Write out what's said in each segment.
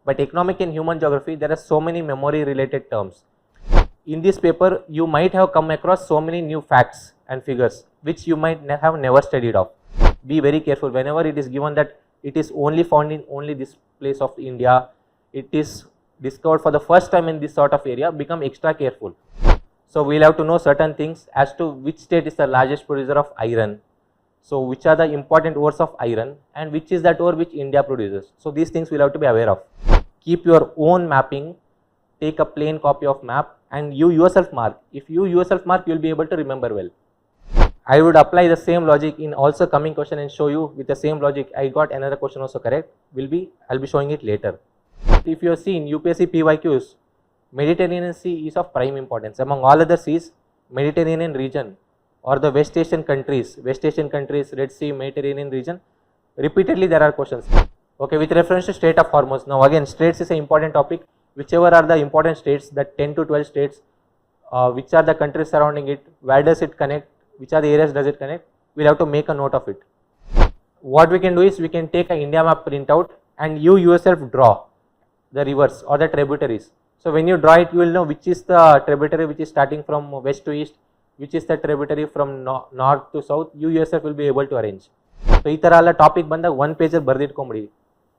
but economic and human geography, there are so many memory related terms. In this paper, you might have come across so many new facts and figures which you might have never studied of. Be very careful whenever it is given that it is only found in only this place of India, it is discovered for the first time in this sort of area, become extra careful. So we will have to know certain things as to which state is the largest producer of iron. So which are the important ores of iron and which is that ore which India produces. So these things we will have to be aware of. Keep your own mapping, take a plain copy of map and you yourself mark. If you yourself mark, you will be able to remember well. I would apply the same logic in also coming question and show you with the same logic. I got another question also correct. I'll be showing it later. If you see in UPSC PYQs, Mediterranean Sea is of prime importance. Among all other seas, Mediterranean region or the West Asian countries, Red Sea, Mediterranean region, repeatedly there are questions. Okay, with reference to Strait of Hormuz. Now again, straits is an important topic. Whichever are the important states, the 10 to 12 states, which are the countries surrounding it, where does it connect, which are the areas does it connect, we'll have to make a note of it. What we can do is we can take an India map printout and you yourself draw the rivers or the tributaries. So when you draw it, you will know which is the tributary which is starting from west to east, which is the tributary from north to south, you yourself will be able to arrange. So ಈ ತರ ಎಲ್ಲ topic ಬಂದಾಗ one page ಬರ್ದಿಟ್ಕೊಂಬಿಡಿ.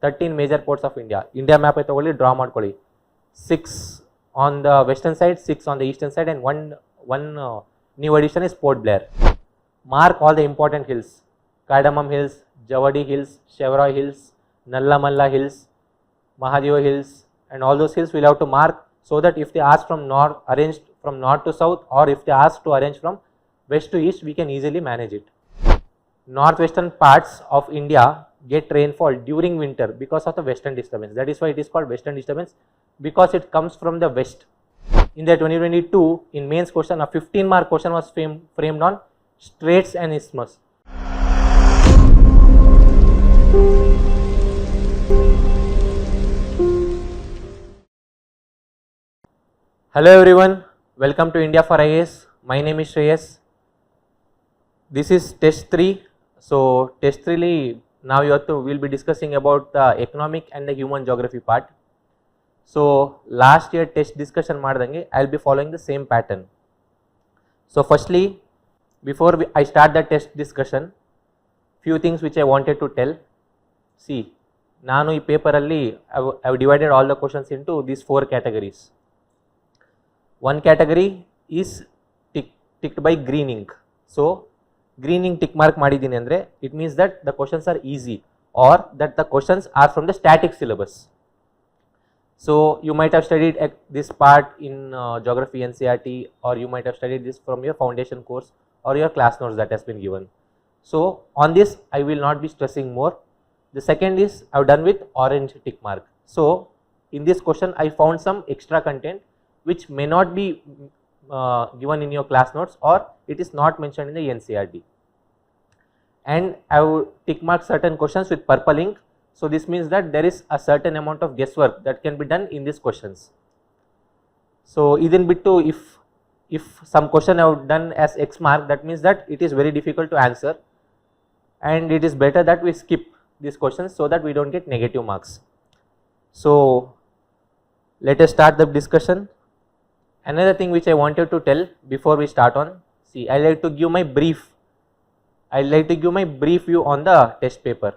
13 major ports of India. India map ತಗೊಳ್ಳಿ, draw ಮಾಡ್ಕೊಳ್ಳಿ. 6 on the western side, 6 on the eastern side and one new addition is Port Blair. Mark all the important hills. Cardamom Hills, Javadi Hills, Chevroy Hills, Nallamalla Hills, Mahadeva Hills and all those hills we will have to mark so that if they ask from north, arranged from north to south or if they ask to arrange from west to east, we can easily manage it. Northwestern parts of India get rainfall during winter because of the western disturbance. That is why it is called western disturbance, because it comes from the west. In the 2022, in mains question, a 15-mark question was framed on straits and isthmus. Hello everyone, welcome to India for IAS. My name is Shreyas. This is test 3. So test 3 now we'll be discussing about the economic and the human geography part. So last year test discussion ಮಾಡಿದಂಗೆ I'll be following the same pattern. So firstly, before I start the test discussion, few things which I wanted to tell. See, ನಾನು ಈ ಪೇಪರಲ್ಲಿ I've divided all the questions into these 4 categories. One category is ticked by green ink. So green ink tick mark ಮಾಡಿದ್ದೀನಿ ಅಂದರೆ it means that the questions are easy or that the questions are from the static syllabus. So you might have studied this part in geography NCERT or you might have studied this from your foundation course or your class notes that has been given. So on this I will not be stressing more. The second is I have done with orange tick mark. So in this question I found some extra content which may not be given in your class notes or it is not mentioned in the NCERT. And I would tick mark certain questions with purple ink. So this means that there is a certain amount of guesswork that can be done in these questions. So idin bittu if some question I have done as X mark, that means that it is very difficult to answer and it is better that we skip these questions so that we don't get negative marks. So let us start the discussion. Another thing which I wanted to tell before we start on, see, I like to give my brief view on the test paper.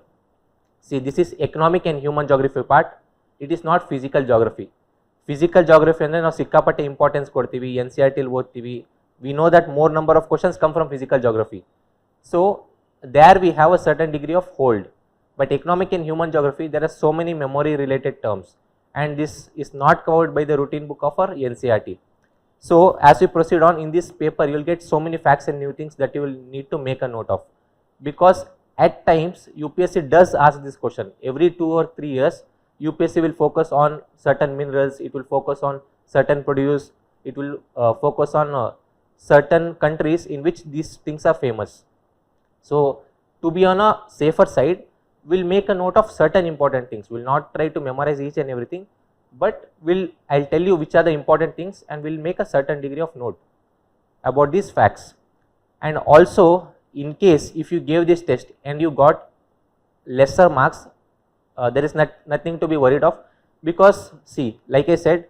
See, this is economic and human geography part. It is not physical geography. Physical geography ಅಂದ್ರೆ ನಾವು ಸಿಕ್ಕಾಪಟ್ಟೆ importance ಕೊಡ್ತೀವಿ, NCERT ಓದ್ತೀವಿ. We know that more number of questions come from physical geography. So there we have a certain degree of hold. But economic and human geography, there are so many memory related terms and this is not covered by the routine book of our NCERT. So as we proceed on in this paper, you will get so many facts and new things that you will need to make a note of, because at times UPSC does ask this question. Every 2 or 3 years UPSC will focus on certain minerals, it will focus on certain produce, it will focus on certain countries in which these things are famous. So to be on a safer side, we'll make a note of certain important things. We'll not try to memorize each and everything, but I'll tell you which are the important things and we'll make a certain degree of note about these facts. And also, in case if you gave this test and you got lesser marks, there is nothing to be worried of. Because see, like I said,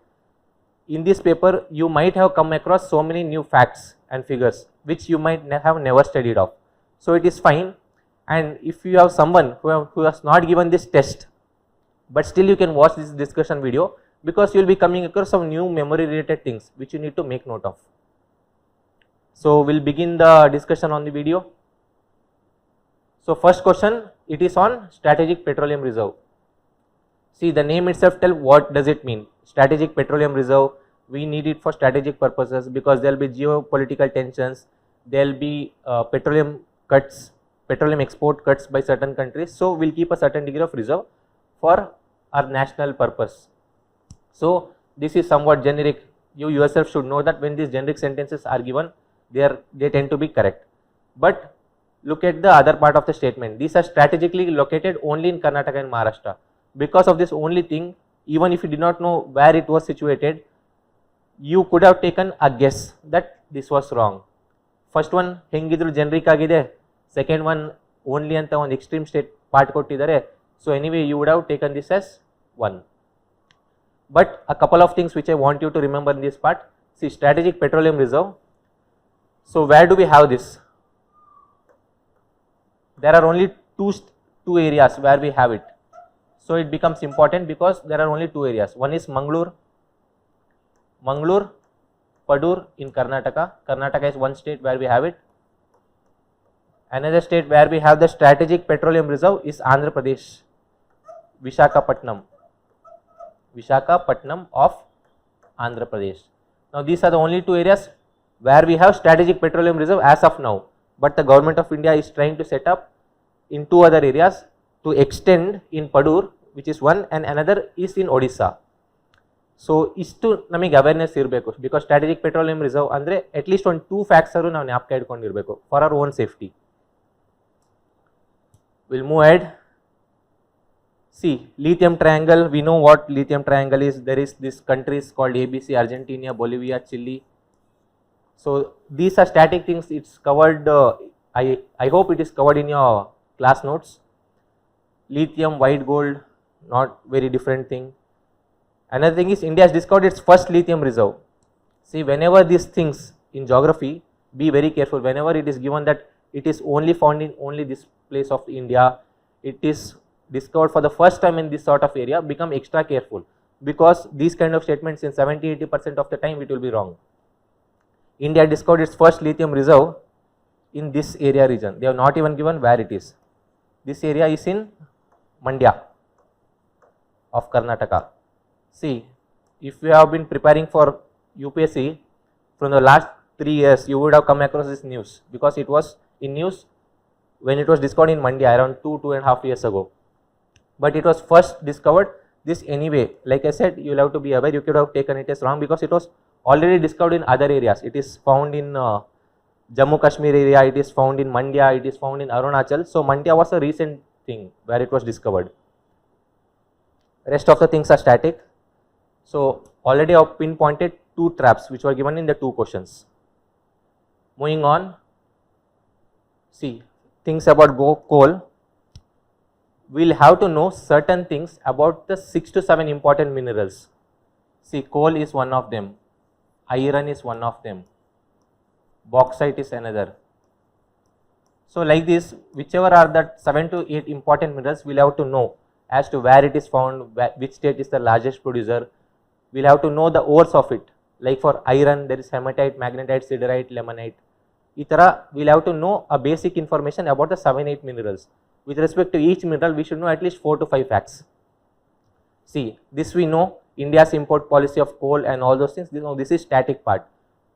in this paper you might have come across so many new facts and figures which you might have never studied of. So it is fine, and if you have someone who has not given this test, but still you can watch this discussion video, because you will be coming across some new memory related things which you need to make note of. So we will begin the discussion on the video. So first question, it is on strategic petroleum reserve. See, the name itself tells what does it mean. Strategic petroleum reserve, we need it for strategic purposes because there will be geopolitical tensions, there will be petroleum cuts, petroleum export cuts by certain countries. So we will keep a certain degree of reserve for our national purpose. So this is somewhat generic. You yourself should know that when these generic sentences are given, they tend to be correct. But look at the other part of the statement. These are strategically located only in Karnataka and Maharashtra. Because of this only thing, even if you did not know where it was situated, you could have taken a guess that this was wrong. First one, hengidru generic agide. Second one, only anta one extreme state part kottidare. So anyway, you would have taken this as 1. But a couple of things which I want you to remember in this part. See, strategic petroleum reserve. So where do we have this? There are only two areas where we have it. So it becomes important because there are only 2 areas. One is Mangalore, Padur in Karnataka. Karnataka is one state where we have it. Another state where we have the strategic petroleum reserve is Andhra Pradesh, Visakhapatnam of Andhra Pradesh. Now these are the only 2 areas where we have strategic petroleum reserve as of now. But the government of India is trying to set up in 2 other areas to extend in Padur, which is one, and another is in Odisha. So istu namige awareness irbeku because strategic petroleum reserve andre at least on 2 facts aru ನಾವು ಜ್ಞಾಪಕ ಇಟ್ಕೊಂಡಿರಬೇಕು for our own safety. We'll move ahead. See, lithium triangle, we know what lithium triangle is. There is this countries called ABC, Argentina, Bolivia, Chile. So these are static things. It's covered, I hope it is covered in your class notes. Lithium, white gold, not very different thing. Another thing is India has discovered its first lithium reserve. See, whenever these things in geography, be very careful. Whenever it is given that it is only found in only this place of India, it is discovered for the first time in this sort of area, become extra careful because these kind of statements in 70-80% of the time it will be wrong. India discovered its first lithium reserve in this area region. They have not even given where it is. This area is in Mandya of Karnataka. See, if you have been preparing for UPSC from the last 3 years, you would have come across this news because it was in news when it was discovered in Mandya around 2.5 years ago. But it was first discovered this anyway. Like I said, you will have to be aware. You could have taken it as wrong because it was already discovered in other areas. It is found in Jammu Kashmir area, it is found in Mandya, it is found in Arunachal. So Mandya was a recent thing where it was discovered. Rest of the things are static. So already I have pinpointed 2 traps which were given in the 2 questions. Moving on, see, things about coal. We'll have to know certain things about the 6 to 7 important minerals. See, coal is one of them, iron is one of them, bauxite is another. So like this, whichever are the 7 to 8 important minerals, we'll have to know as to where it is found, which state is the largest producer. We'll have to know the ores of it. Like for iron, there is hematite, magnetite, siderite, limonite. Itara, we'll have to know a basic information about the 7-8 minerals. With respect to each mineral, we should know at least 4 to 5 facts. See, this we know, India's import policy of coal and all those things. This is static part.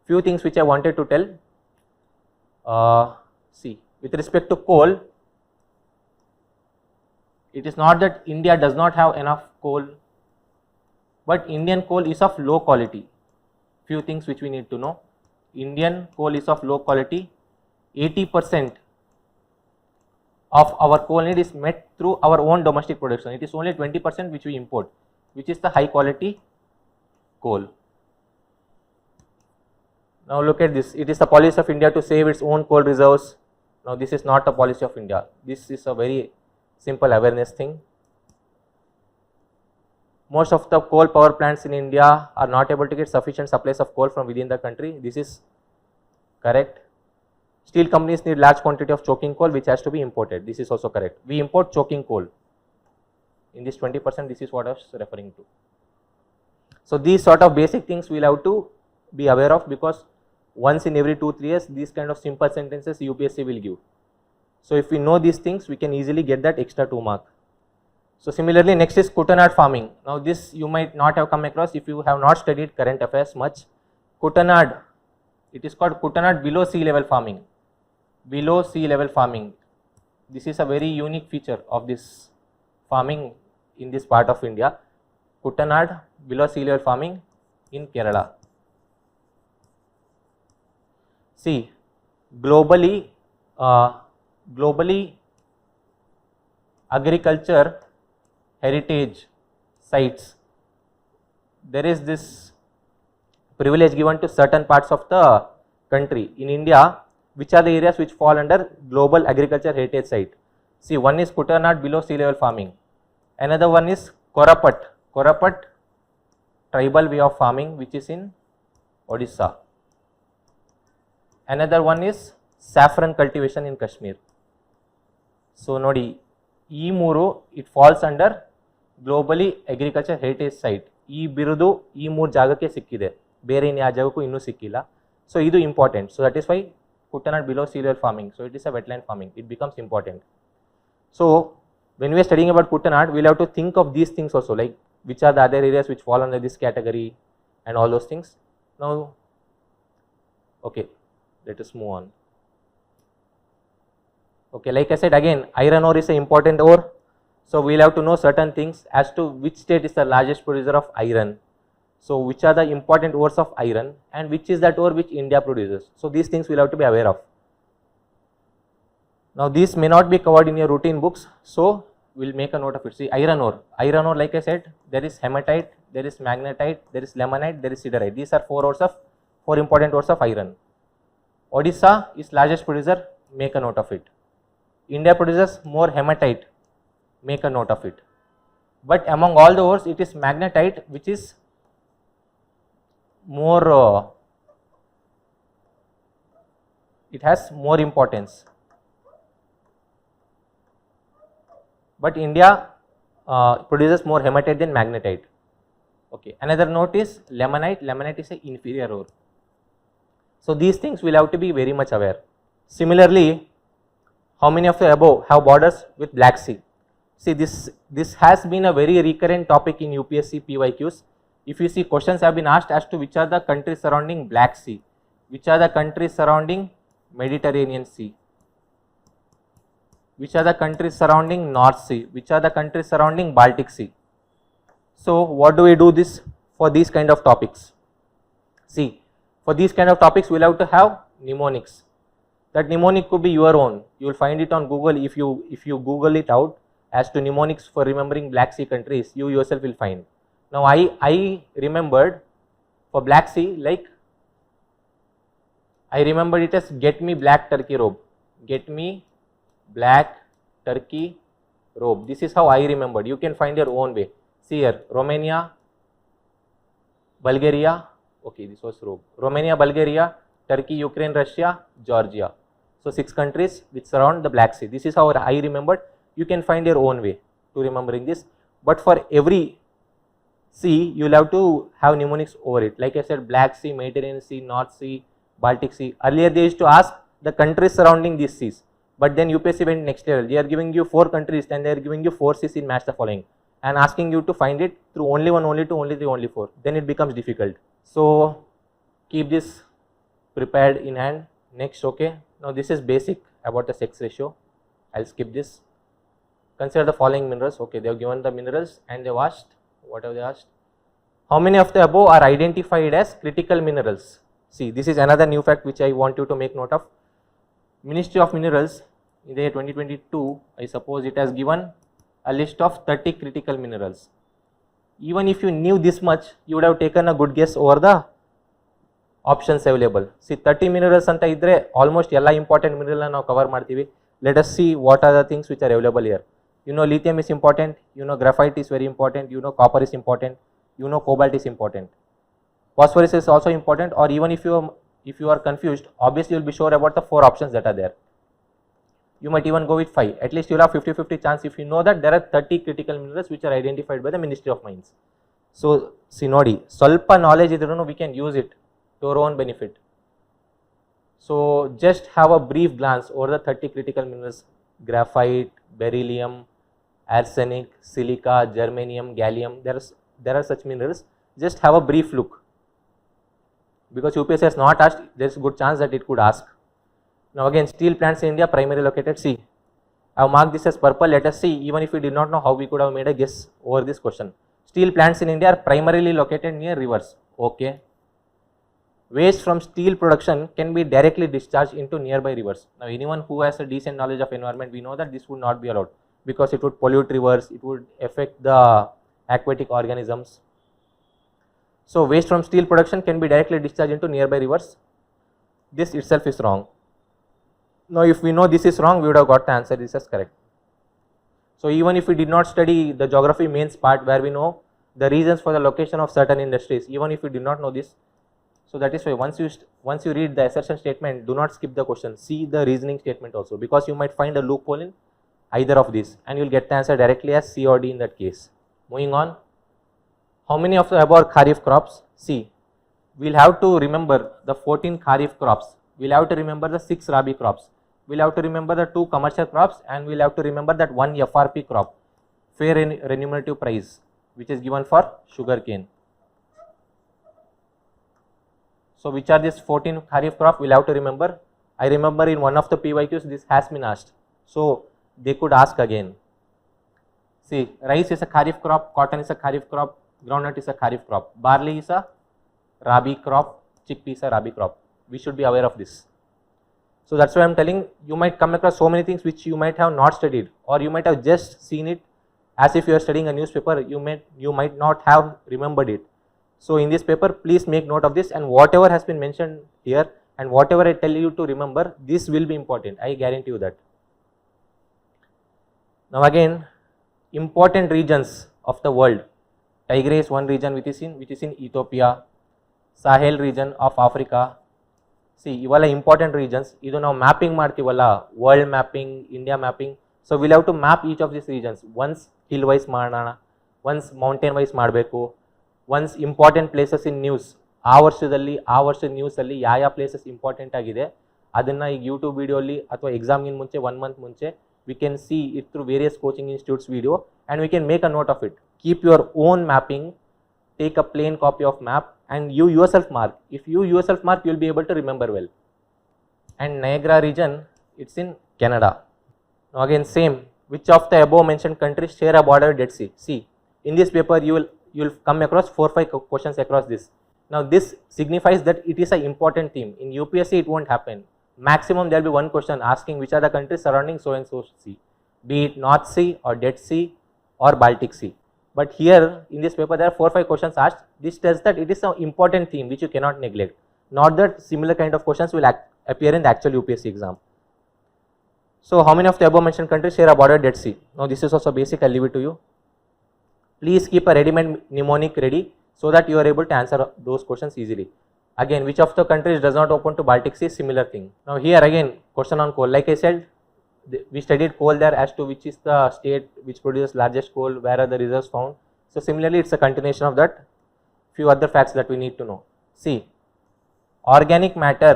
Few things which I wanted to tell. See, with respect to coal, it is not that India does not have enough coal, but Indian coal is of low quality. Few things which we need to know. Indian coal is of low quality. 80% of our coal need is met through our own domestic production. It is only 20% which we import, which is the high quality coal. Now look at this. It is the policy of India to save its own coal reserves. Now this is not the policy of India. This is a very simple awareness thing. most of the coal power plants in India are not able to get sufficient supplies of coal from within the country. This is correct. Steel companies need large quantity of choking coal which has to be imported. This is also correct. We import choking coal. In this 20%, this is what I was referring to. So these sort of basic things we'll have to be aware of, because once in every 2-3 years these kind of simple sentences UPSC will give. So if we know these things, we can easily get that extra 2 mark. So similarly, next is Kutanad farming. Now this you might not have come across if you have not studied current affairs much. Kutanad, it is called Kutanad below sea level farming. Below sea level farming. This is a very unique feature of this farming in this part of India. Kutanad below sea level farming in Kerala. See, globally agriculture heritage sites, there is this privilege given to certain parts of the country. In India, which are the areas which fall under global agriculture heritage site? See, one is Kutanad below sea level farming. Another one is Korapat tribal way of farming, which is in Odisha. Another one is saffron cultivation in Kashmir. So nodi, ee mooro it falls under globally agriculture heritage site. Ee birudu ee moor jagake sikkide, bere in ya jagaku innu sikkilla. So idu important. So that is why Kutanad below sea level farming. So it is a wetland farming. It becomes important. So when we are studying about Kutanad, we will have to think of these things also, like which are the other areas which fall under this category and all those things. Now, okay, let us move on. Okay, like I said again, iron ore is an important ore. So we will have to know certain things as to which state is the largest producer of iron. So which are the important ores of iron and which is that ore which India produces. So these things we will have to be aware of. Now these may not be covered in your routine books, so we will make a note of it. See, iron ore, like I said, there is hematite, there is magnetite, there is limonite, there is siderite. These are four important ores of iron. Odisha is largest producer, make a note of it. India produces more hematite, make a note of it. But among all the ores, it is magnetite which is more, it has more importance. But India produces more hematite than magnetite. Okay. Another note is limonite. Limonite is an inferior ore. So these things will have to be very much aware. Similarly, how many of the above have borders with Black Sea? See, this has been a very recurrent topic in UPSC PYQs. If you see, questions have been asked as to which are the countries surrounding Black Sea, which are the countries surrounding Mediterranean Sea, which are the countries surrounding North Sea, which are the countries surrounding Baltic Sea. So what do we do this for these kind of topics? See, for these kind of topics we will have to have mnemonics. That mnemonic could be your own. You will find it on Google. If you Google it out as to mnemonics for remembering Black Sea countries, you yourself will find. Now I remembered for Black Sea, like I remembered it as get me black turkey robe. Get me black turkey robe. This is how I remembered. You can find your own way. See here, Romania, Bulgaria. Okay, this was robe. Romania, Bulgaria, Turkey, Ukraine, Russia, Georgia. So 6 countries which surround the Black Sea. This is how I remembered. You can find your own way to remembering this. But for every sea, you will have to have mnemonics over it. Like I said, Black Sea, Mediterranean Sea, North Sea, Baltic Sea. Earlier they used to ask the countries surrounding these seas. But then UPSC went next level. They are giving you 4 countries and they are giving you 4 seas in match the following and asking you to find it through only 1, only 2, only 3, only 4. Then it becomes difficult. So keep this prepared in hand. Next, okay. Now this is basic about the sex ratio. I'll skip this. Consider the following minerals. Okay, they have given the minerals and they have asked, what have they asked? How many of the above are identified as critical minerals? See, this is another new fact which I want you to make note of. Ministry of Minerals in the year 2022, I suppose it has given a list of 30 critical minerals. Even if you knew this much, you would have taken a good guess over the options available. See, 30 minerals anta idre almost ella important mineral na cover martivi. Let us see what are the things which are available here. You know lithium is important, you know graphite is very important, you know copper is important, you know cobalt is important. Phosphorus is also important, or even if you are confused, obviously you will be sure about the 4 options that are there. You might even go with 5. At least you will have 50-50 chance if you know that there are 30 critical minerals which are identified by the Ministry of Mines. So, see nodi, ಸ್ವಲ್ಪ knowledge idrunu we can use it to our own benefit. So, just have a brief glance over the 30 critical minerals: graphite, beryllium, arsenic, silica, germanium, gallium. There are such minerals. Just have a brief look, because UPSC has not asked, there is a good chance that it could ask. Now again, steel plants in India primarily located. See, I have marked this as purple. Let us see, even if we did not know, how we could have made a guess over this question. Steel plants in India are primarily located near rivers. Okay. Waste from steel production can be directly discharged into nearby rivers. Now anyone who has a decent knowledge of environment, we know that this would not be allowed, because it would pollute rivers, it would affect the aquatic organisms. So waste from steel production can be directly discharged into nearby rivers. This itself is wrong. Now if we know this is wrong, we would have got the answer this as correct. So even if we did not study the geography mains part, where we know the reasons for the location of certain industries, even if we did not know this, so that is why once you read the assertion statement, do not skip the question, see the reasoning statement also, because you might find a loophole in either of these and you will get the answer directly as C or D in that case. Moving on, how many of the above kharif crops? See, we will have to remember the 14 kharif crops, we will have to remember the 6 rabi crops, we will have to remember the 2 commercial crops, and we will have to remember that 1 FRP crop, fair remunerative price, which is given for sugarcane. So which are these 14 kharif crop? We will have to remember. I remember in one of the PYQs this has been asked, so they could ask again. See, rice is a kharif crop, cotton is a kharif crop, groundnut is a kharif crop, barley is a rabi crop, chickpea is a rabi crop. We should be aware of this. So that's why I am telling, you might come across so many things which you might have not studied, or you might have just seen it as if you are studying a newspaper. You might not have remembered it. So in this paper, please make note of this, and whatever has been mentioned here and whatever I tell you to remember, this will be important. I guarantee you that. Now again, important regions of the world. Tigray is one region which is in Ethiopia. Sahel region of Africa. See, ivala important regions. Idu now mapping martivala, world mapping, India mapping. So we'll have to map each of these regions. Once hill wise madana, once mountain wise madbeku, once important places in news. ಆ ವರ್ಷದ news ಅಲ್ಲಿ ಯಾವ places important ಆಗಿದೆ ಅದನ್ನ ಈಗ YouTube video ಅಲ್ಲಿ ಅಥವಾ ಎಕ್ಸಾಮ್ಗಿಂತ ಮುಂಚೆ 1 month ಮುಂಚೆ we can see it through various coaching institutes video, and we can make a note of it. Keep your own mapping, take a plain copy of map, and you yourself mark. If you yourself mark, you will be able to remember well. And Niagara region, it's in Canada. Now again same, which of the above mentioned countries share a border with Dead Sea? See, in this paper you will come across 4-5 questions across this. Now this signifies that it is an important theme. In UPSC it won't happen. Maximum there will be one question asking which are the countries surrounding so and so sea, be it North Sea or Dead Sea or Baltic Sea. But here in this paper there are 4-5 questions asked. This tells that it is an important theme which you cannot neglect. Not that similar kind of questions will appear in the actual UPSC exam. So how many of the above mentioned countries share a border with Dead Sea? Now this is also basic, I'll leave it to you. Please keep a ready-made mnemonic ready so that you are able to answer those questions easily. Again, which of the countries does not open to Baltic Sea? Similar thing. Now here again, question on coal. Like I said, we studied coal there as to which is the state which produces largest coal, where are the reserves found. So similarly, it's a continuation of that. Few other facts that we need to know. See, organic matter,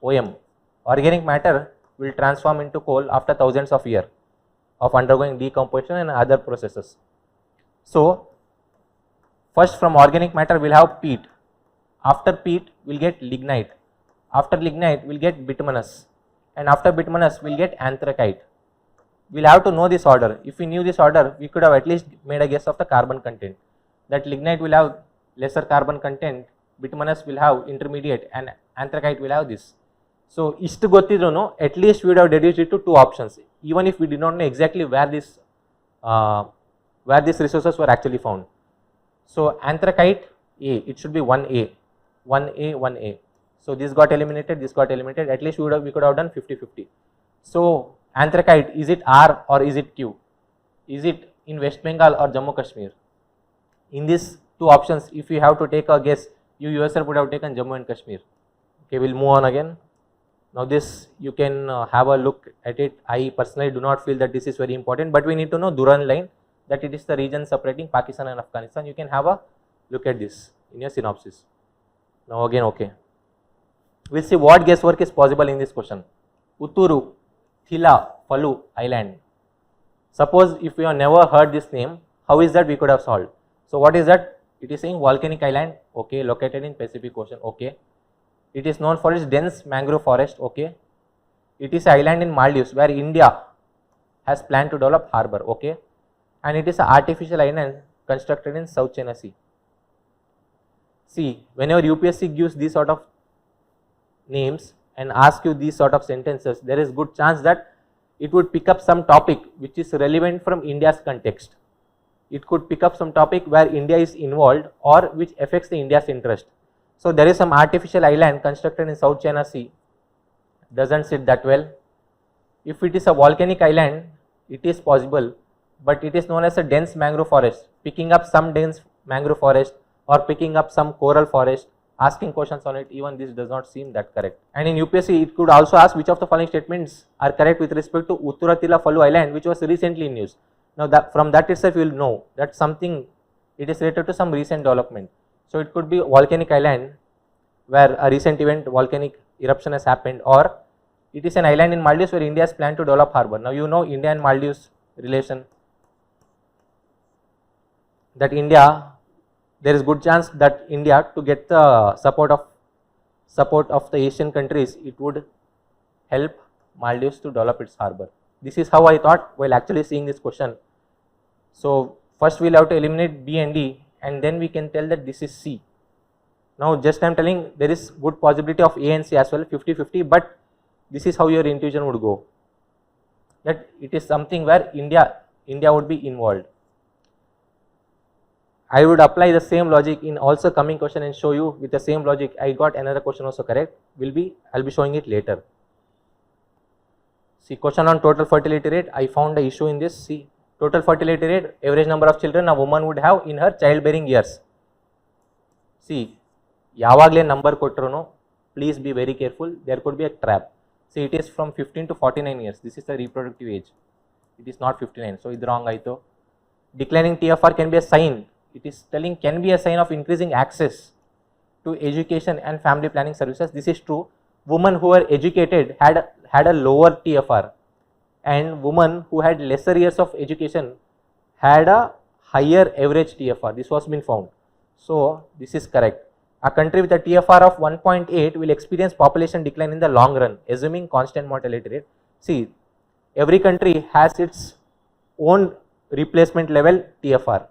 OM, organic matter will transform into coal after thousands of years of undergoing decomposition and other processes. So first from organic matter we'll have peat. After peat we'll get lignite. After lignite we'll get bituminous, and after bituminous we'll get anthracite. We'll have to know this order. If we knew this order, we could have at least made a guess of the carbon content. That lignite will have lesser carbon content, bituminous will have intermediate, and anthracite will have this. So istu gottidrunu at least we would have deduced it to 2 options, even if we did not know exactly where these resources were actually found. So anthracite A, it should be 1A, 1A, 1A. So this got eliminated, this got eliminated. At least we could have done 50-50. So Anthracite, is it R or is it Q? Is it in West Bengal or Jammu Kashmir? In these two options, if you have to take a guess, you yourself would have taken Jammu and Kashmir. Okay, we'll move on again. Now this you can have a look at it. I personally do not feel that this is very important, but we need to know Durand line, that it is the region separating Pakistan and Afghanistan. You can have a look at this in your synopsis. Now again, okay. We'll see what guesswork is possible in this question. Uturu, Thila, Falu Island. Suppose if we have never heard this name, how is that we could have solved? So what is that? It is saying volcanic island, okay, located in Pacific Ocean, okay. It is known for its dense mangrove forest, okay. It is an island in Maldives where India has planned to develop harbour, okay. And it is an artificial island constructed in South China Sea. See, whenever UPSC gives these sort of names and ask you these sort of sentences, there is good chance that it would pick up some topic which is relevant from India's context. It could pick up some topic where India is involved or which affects the India's interest. So there is some artificial island constructed in South China Sea, doesn't sit that well. If it is a volcanic island, it is possible, but it is known as a dense mangrove forest. Picking up some dense mangrove forest or picking up some coral forest, asking questions on it, even this does not seem that correct. And in UPSC, it could also ask which of the following statements are correct with respect to Uttaratila Falu Island, which was recently in news. Now that from that itself you will know that something, it is related to some recent development. So it could be volcanic island where a recent event, volcanic eruption has happened, or it is an island in Maldives where India has planned to develop harbour. Now you know India and Maldives relation, that India, there is good chance that India, to get the support of the Asian countries, it would help Maldives to develop its harbour. This is how I thought while actually seeing this question. So first we will have to eliminate B and D, and then we can tell that this is C. Now just I am telling there is good possibility of A and C as well, 50-50, but this is how your intuition would go, that it is something where India would be involved. I would apply the same logic in also coming question and show you with the same logic. I got another question also correct. I'll be showing it later. See, question on total fertility rate. I found the issue in this. See, total fertility rate, average number of children a woman would have in her childbearing years. See, yavagale number kotrunu, please be very careful. There could be a trap. See, it is from 15 to 49 years. This is the reproductive age. It is not 59. So, it's wrong. Declining TFR can be a sign. It is telling can be a sign of increasing access to education and family planning services. This is true. Women who were educated had a lower TFR, and women who had lesser years of education had a higher average TFR. This was been found. So this is correct. A country with a TFR of 1.8 will experience population decline in the long run, assuming constant mortality rate. See, every country has its own replacement level TFR.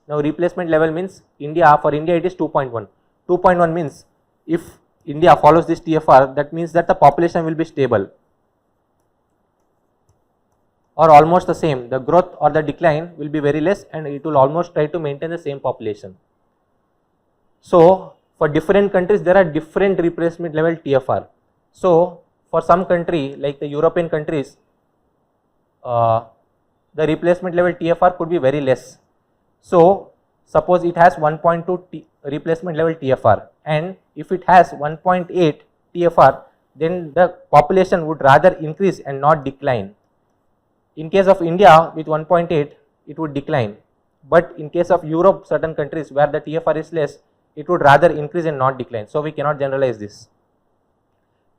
Now replacement level means for India it is 2.1. 2.1 means if India follows this TFR, that means that the population will be stable or almost the same. The growth or the decline will be very less, and it will almost try to maintain the same population. So for different countries there are different replacement level TFR. So for some country like the European countries, the replacement level TFR could be very less. So suppose it has 1.2 replacement level TFR, and if it has 1.8 TFR, then the population would rather increase and not decline. In case of India with 1.8, it would decline, but in case of Europe, certain countries where the TFR is less, it would rather increase and not decline. So we cannot generalize this.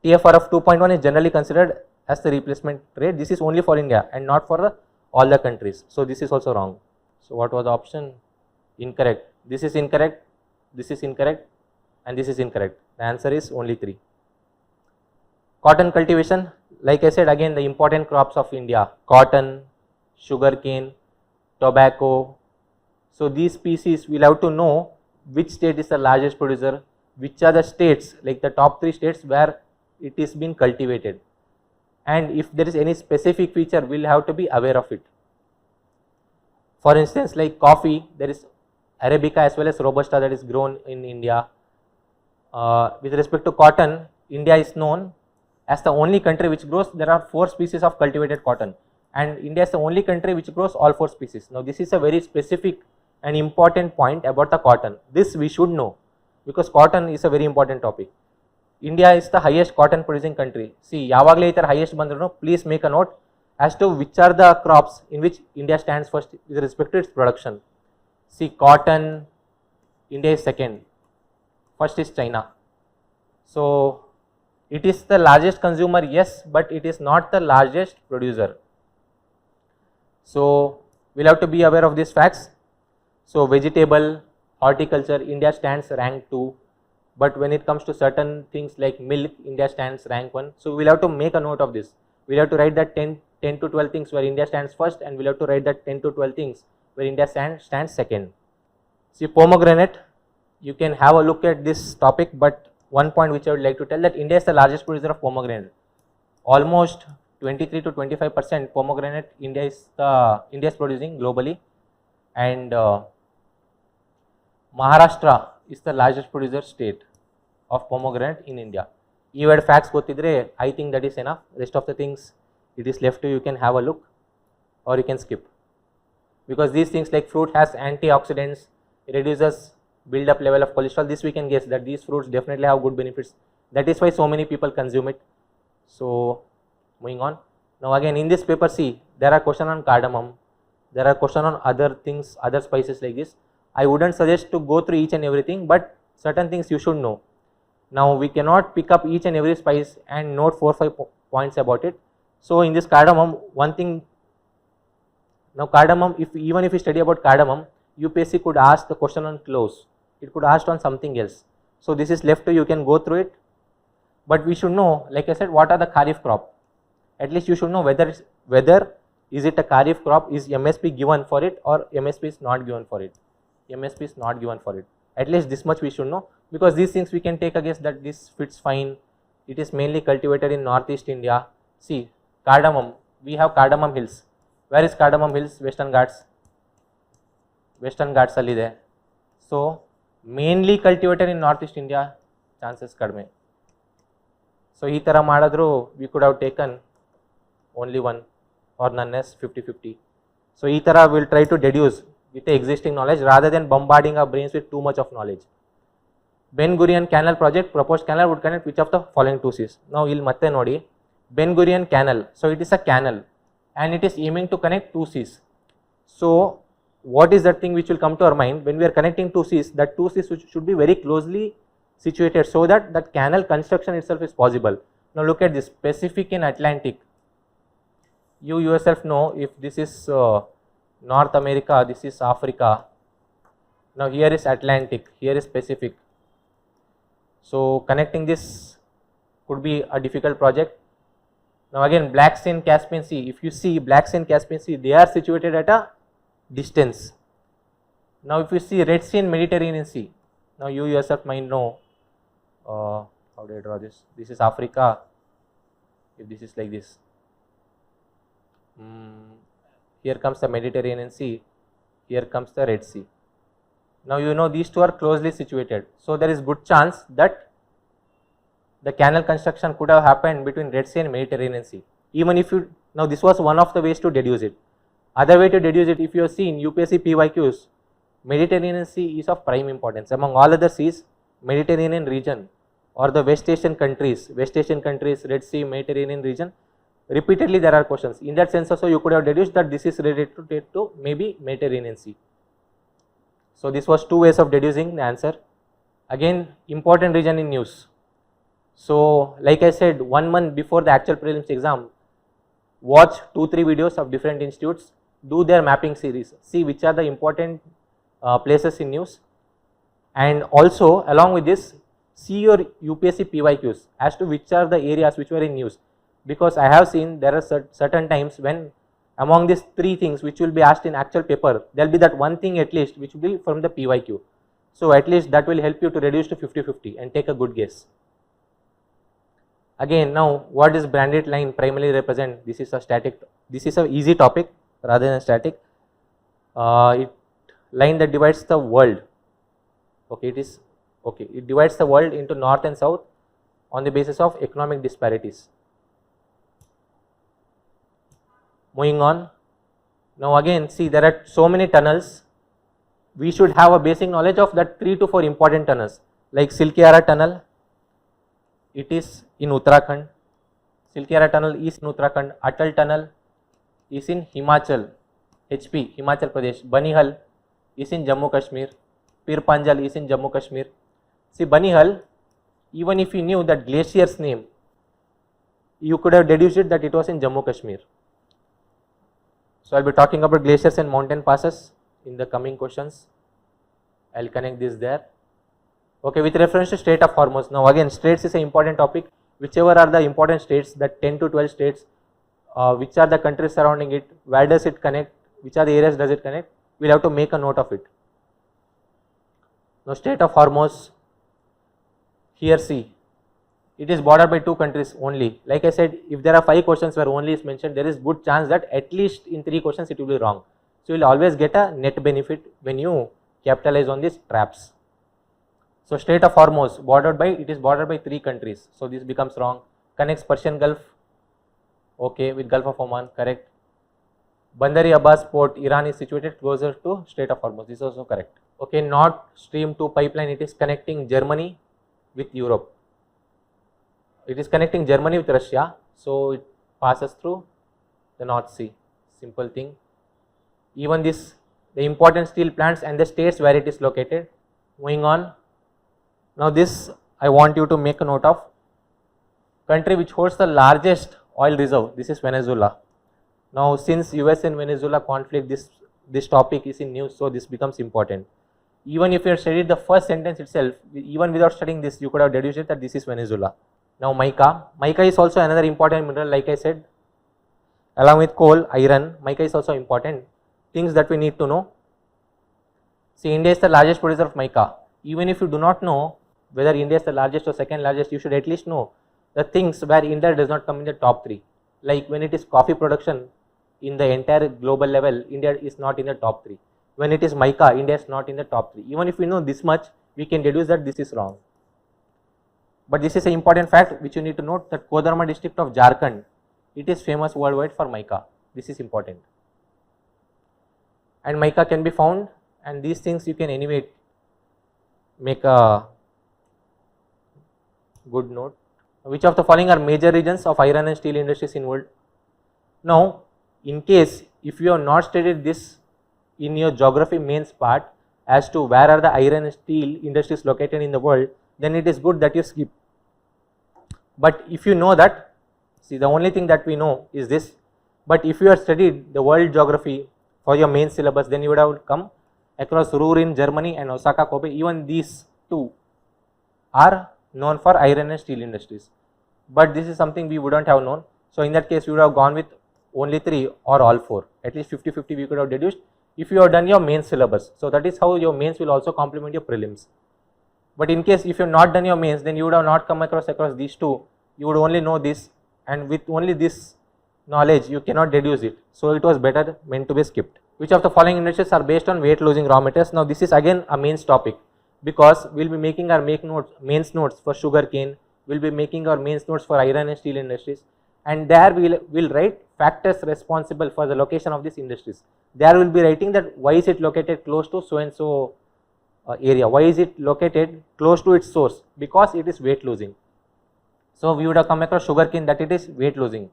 TFR of 2.1 is generally considered as the replacement rate. This is only for India and not for all the countries. So this is also wrong. So what was the option? Incorrect. This is incorrect, this is incorrect, and this is incorrect. The answer is only 3. Cotton cultivation, like I said again, the important crops of India: cotton, sugarcane, tobacco. So these species we'll have to know which state is the largest producer, which are the states, like the top 3 states where it is being cultivated, and if there is any specific feature, we'll have to be aware of it. For instance, like coffee, there is Arabica as well as Robusta that is grown in India. With respect to cotton, India is known As the only country which grows, there are 4 species of cultivated cotton, and India is the only country which grows all 4 species. Now this is a very specific and important point about the cotton. This we should know, because cotton is a very important topic. India is the highest cotton producing country. See, yavagle itar highest bandru, please make a note as to which are the crops in which India stands first with respect to its production. See, cotton, India is second, first is China. So it is the largest consumer, yes, but it is not the largest producer. So we'll have to be aware of these facts. So vegetable, horticulture, India stands rank 2, but when it comes to certain things like milk, India stands rank 1. So we'll have to make a note of this. We'll have to write that 10 to 12 things where India stands first, and we'll have to write that 10 to 12 things where India stands second. See, pomegranate, you can have a look at this topic, but one point which I would like to tell, that India is the largest producer of pomegranate. Almost 23 to 25% pomegranate India is producing globally, and Maharashtra is the largest producer state of pomegranate in India. You had facts gotidre, I think that is enough. Rest of the things it is left to you can have a look, or you can skip, because these things like fruit has antioxidants, it reduces build up level of cholesterol. This we can guess that these fruits definitely have good benefits. That is why so many people consume it. So moving on. Now again in this paper, see, there are questions on cardamom, there are questions on other things, other spices like this. I wouldn't suggest to go through each and everything, but certain things you should know. Now we cannot pick up each and every spice and note 4 or 5 points about it. So in this cardamom, one thing, now cardamom, even if you study about cardamom, UPSC could ask the question on cloves, it could ask on something else. So this is left to you, can go through it, but we should know, like I said, what are the kharif crop. At least you should know whether is it a kharif crop, is MSP given for it, or MSP is not given for it. MSP is not given for it. At least this much we should know, because these things we can take a guess that this fits fine. It is mainly cultivated in Northeast India. See, cardamom, we have cardamom hills. Where is cardamom hills? Western Ghats. Western Ghats alli there. So mainly cultivated in Northeast India, chances kadme. So ee tara madadru we could have taken only one or none as 50-50. So ee tara we will try to deduce with the existing knowledge rather than bombarding our brains with too much of knowledge. Ben Gurion Canal project, proposed canal would connect which of the following 2 seas. Now il matte nodi, Ben Gurion Canal, so it is a canal and it is aiming to connect 2 seas. So what is that thing which will come to our mind when we are connecting 2 seas? That 2 seas should be very closely situated so that that canal construction itself is possible. Now look at this, Pacific and Atlantic. You yourself know, if this is North America, this is Africa. Now here is Atlantic, here is Pacific. So connecting this could be a difficult project. Now again, Black Sea and Caspian Sea, if you see Black Sea and Caspian Sea, they are situated at a distance. Now if you see Red Sea and Mediterranean Sea, now you yourself might know, how do I draw this? This is Africa, if this is like this. Here comes the Mediterranean Sea, here comes the Red Sea. Now you know these two are closely situated, so there is good chance that the canal construction could have happened between Red Sea and Mediterranean Sea. Even if you, now this was one of the ways to deduce it. Other way to deduce it, if you have seen UPSC PYQs, Mediterranean Sea is of prime importance. Among all other seas, Mediterranean region or the West Asian countries, Red Sea, Mediterranean region, repeatedly there are questions. In that sense also you could have deduced that this is related to maybe Mediterranean Sea. So this was 2 ways of deducing the answer. Again, important region in news. So like I said, 1 month before the actual prelims exam, watch 2-3 videos of different institutes, do their mapping series, see which are the important places in news, and also along with this, see your UPSC PYQs as to which are the areas which were in news, because I have seen there are certain times when among these 3 things which will be asked in actual paper, there will be that one thing at least which will be from the PYQ. So at least that will help you to reduce to 50-50 and take a good guess. Again, now what is branded line primarily represent? This is a static, this is an easy topic rather than static. Line that divides the world. Okay, it divides the world into north and south on the basis of economic disparities. Moving on. Now again, see, there are so many tunnels. We should have a basic knowledge of that 3 to 4 important tunnels, like Silkyara tunnel. It is in Uttarakhand. Silkyara tunnel is in Uttarakhand. Atal tunnel is in Himachal, HP, Himachal Pradesh. Banihal is in Jammu Kashmir. Pir Panjal is in Jammu Kashmir. See, Banihal, even if you knew that glacier's name, you could have deduced it that it was in Jammu Kashmir. So I'll be talking about glaciers and mountain passes in the coming questions. I'll connect this there. Okay, with reference to Strait of Hormuz. Now again, straits is an important topic. Whichever are the important states, that 10 to 12 states, which are the countries surrounding it, where does it connect, which are the areas does it connect, we'll have to make a note of it. Now Strait of Hormuz, here see, it is bordered by 2 countries only. Like I said, if there are 5 questions where only is mentioned, there is good chance that at least in 3 questions it will be wrong. So you will always get a net benefit when you capitalize on these traps. So Strait of Hormuz, it is bordered by 3 countries. So this becomes wrong. Connects Persian Gulf, okay, with Gulf of Oman, correct. Bandar-e-Abbas port, Iran is situated closer to Strait of Hormuz, this is also correct. Okay, Nord Stream 2 pipeline, it is connecting Germany with Europe. It is connecting Germany with Russia, so it passes through the North Sea. Simple thing. Even this, the important steel plants and the states where it is located. Moving on. Now this I want you to make a note of. Country which holds the largest oil reserve, this is Venezuela. Now since US and Venezuela conflict, this topic is in news, so this becomes important. Even if you have studied the first sentence itself, even without studying this, you could have deduced it that this is Venezuela. Now mica. Mica is also another important mineral, like I said. Along with coal, iron, mica is also important. Things that we need to know. See, India is the largest producer of mica. Even if you do not know whether India is the largest or second largest, you should at least know the things where India does not come in the top 3. Like when it is coffee production in the entire global level, India is not in the top 3. When it is mica, India is not in the top 3. Even if we know this much, we can deduce that this is wrong. But this is an important fact which you need to note, that Kodarma district of Jharkhand, it is famous worldwide for mica. This is important. And mica can be found, and these things you can anyway make a good note. Which of the following are major regions of iron and steel industries in world? Now, in case if you have not studied this in your geography mains part as to where are the iron and steel industries located in the world, then it is good that you skip. But if you know that, see, the only thing that we know is this. But if you have studied the world geography for your main syllabus, then you would have come across Ruhr in Germany and Osaka, Kobe. Even these 2 are known for iron and steel industries. But this is something we wouldn't have known. So in that case, we would have gone with only 3 or all 4. At least 50-50 we could have deduced if you have done your main syllabus. So that is how your mains will also complement your prelims. But in case if you have not done your mains, then you would have not come across these 2. You would only know this, and with only this knowledge you cannot deduce it. So it was better meant to be skipped. Which of the following industries are based on weight losing raw materials? Now this is again a mains topic, because we will be making our mains notes for sugarcane, we will be making our mains notes for iron and steel industries, and there we will write factors responsible for the location of these industries. There we will be writing that why is it located close to so and so area, why is it located close to its source, because it is weight losing. So we would have come across sugarcane, that it is weight losing.